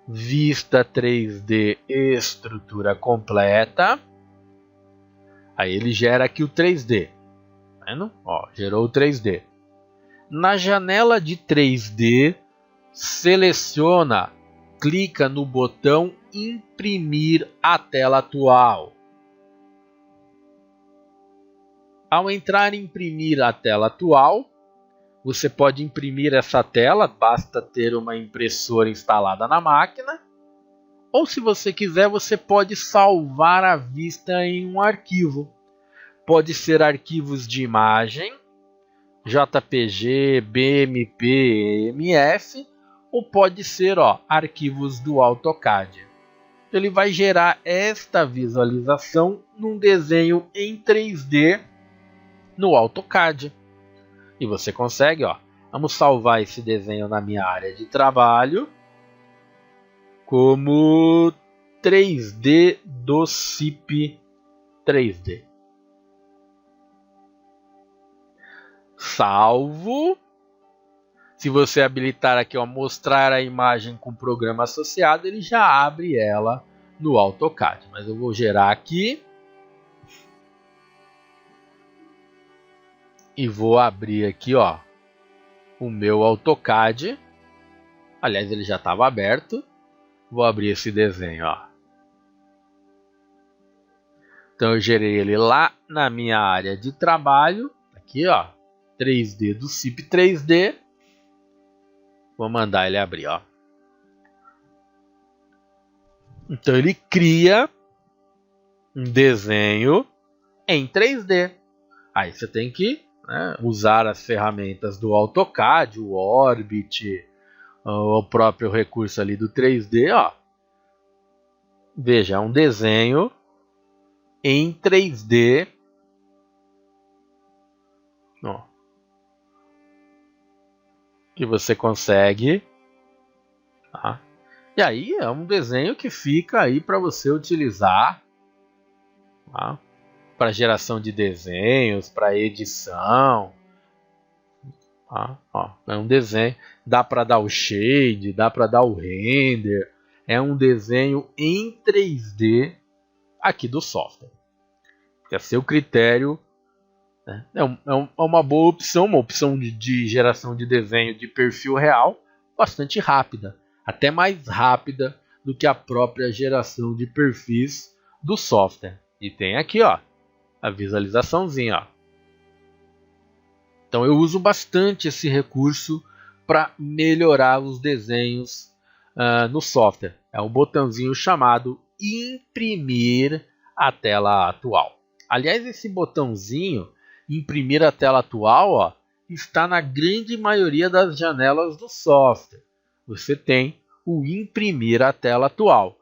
S1: vista 3D estrutura completa. Aí ele gera aqui o 3D. Tá vendo? Ó, gerou o 3D. Na janela de 3D, seleciona, clica no botão imprimir a tela atual. Ao entrar em imprimir a tela atual, você pode imprimir essa tela, basta ter uma impressora instalada na máquina. Ou se você quiser, você pode salvar a vista em um arquivo. Pode ser arquivos de imagem, JPG, BMP, EMF, ou pode ser arquivos do AutoCAD. Ele vai gerar esta visualização num desenho em 3D no AutoCAD. E você consegue, vamos salvar esse desenho na minha área de trabalho como 3D do CIP 3D. Salvo. Se você habilitar aqui, mostrar a imagem com o programa associado, ele já abre ela no AutoCAD. Mas eu vou gerar aqui. E vou abrir aqui, o meu AutoCAD. Aliás, ele já estava aberto. Vou abrir esse desenho, Então eu gerei ele lá na minha área de trabalho. Aqui, 3D do CIP 3D. Vou mandar ele abrir, Então ele cria um desenho em 3D. Aí você tem que usar as ferramentas do AutoCAD, o Orbit, o próprio recurso ali do 3D, Veja, é um desenho em 3D. Que você consegue. Tá? E aí é um desenho que fica aí para você utilizar. Tá? Para geração de desenhos, para edição. Tá? É um desenho, dá para dar o shade, dá para dar o render. É um desenho em 3D aqui do software. Fica a seu critério. É uma boa opção, uma opção de geração de desenho de perfil real bastante rápida. Até mais rápida do que a própria geração de perfis do software. E tem aqui a visualizaçãozinha. Então eu uso bastante esse recurso para melhorar os desenhos no software. É um botãozinho chamado imprimir a tela atual. Aliás, esse botãozinho imprimir a tela atual está na grande maioria das janelas do software. Você tem o imprimir a tela atual.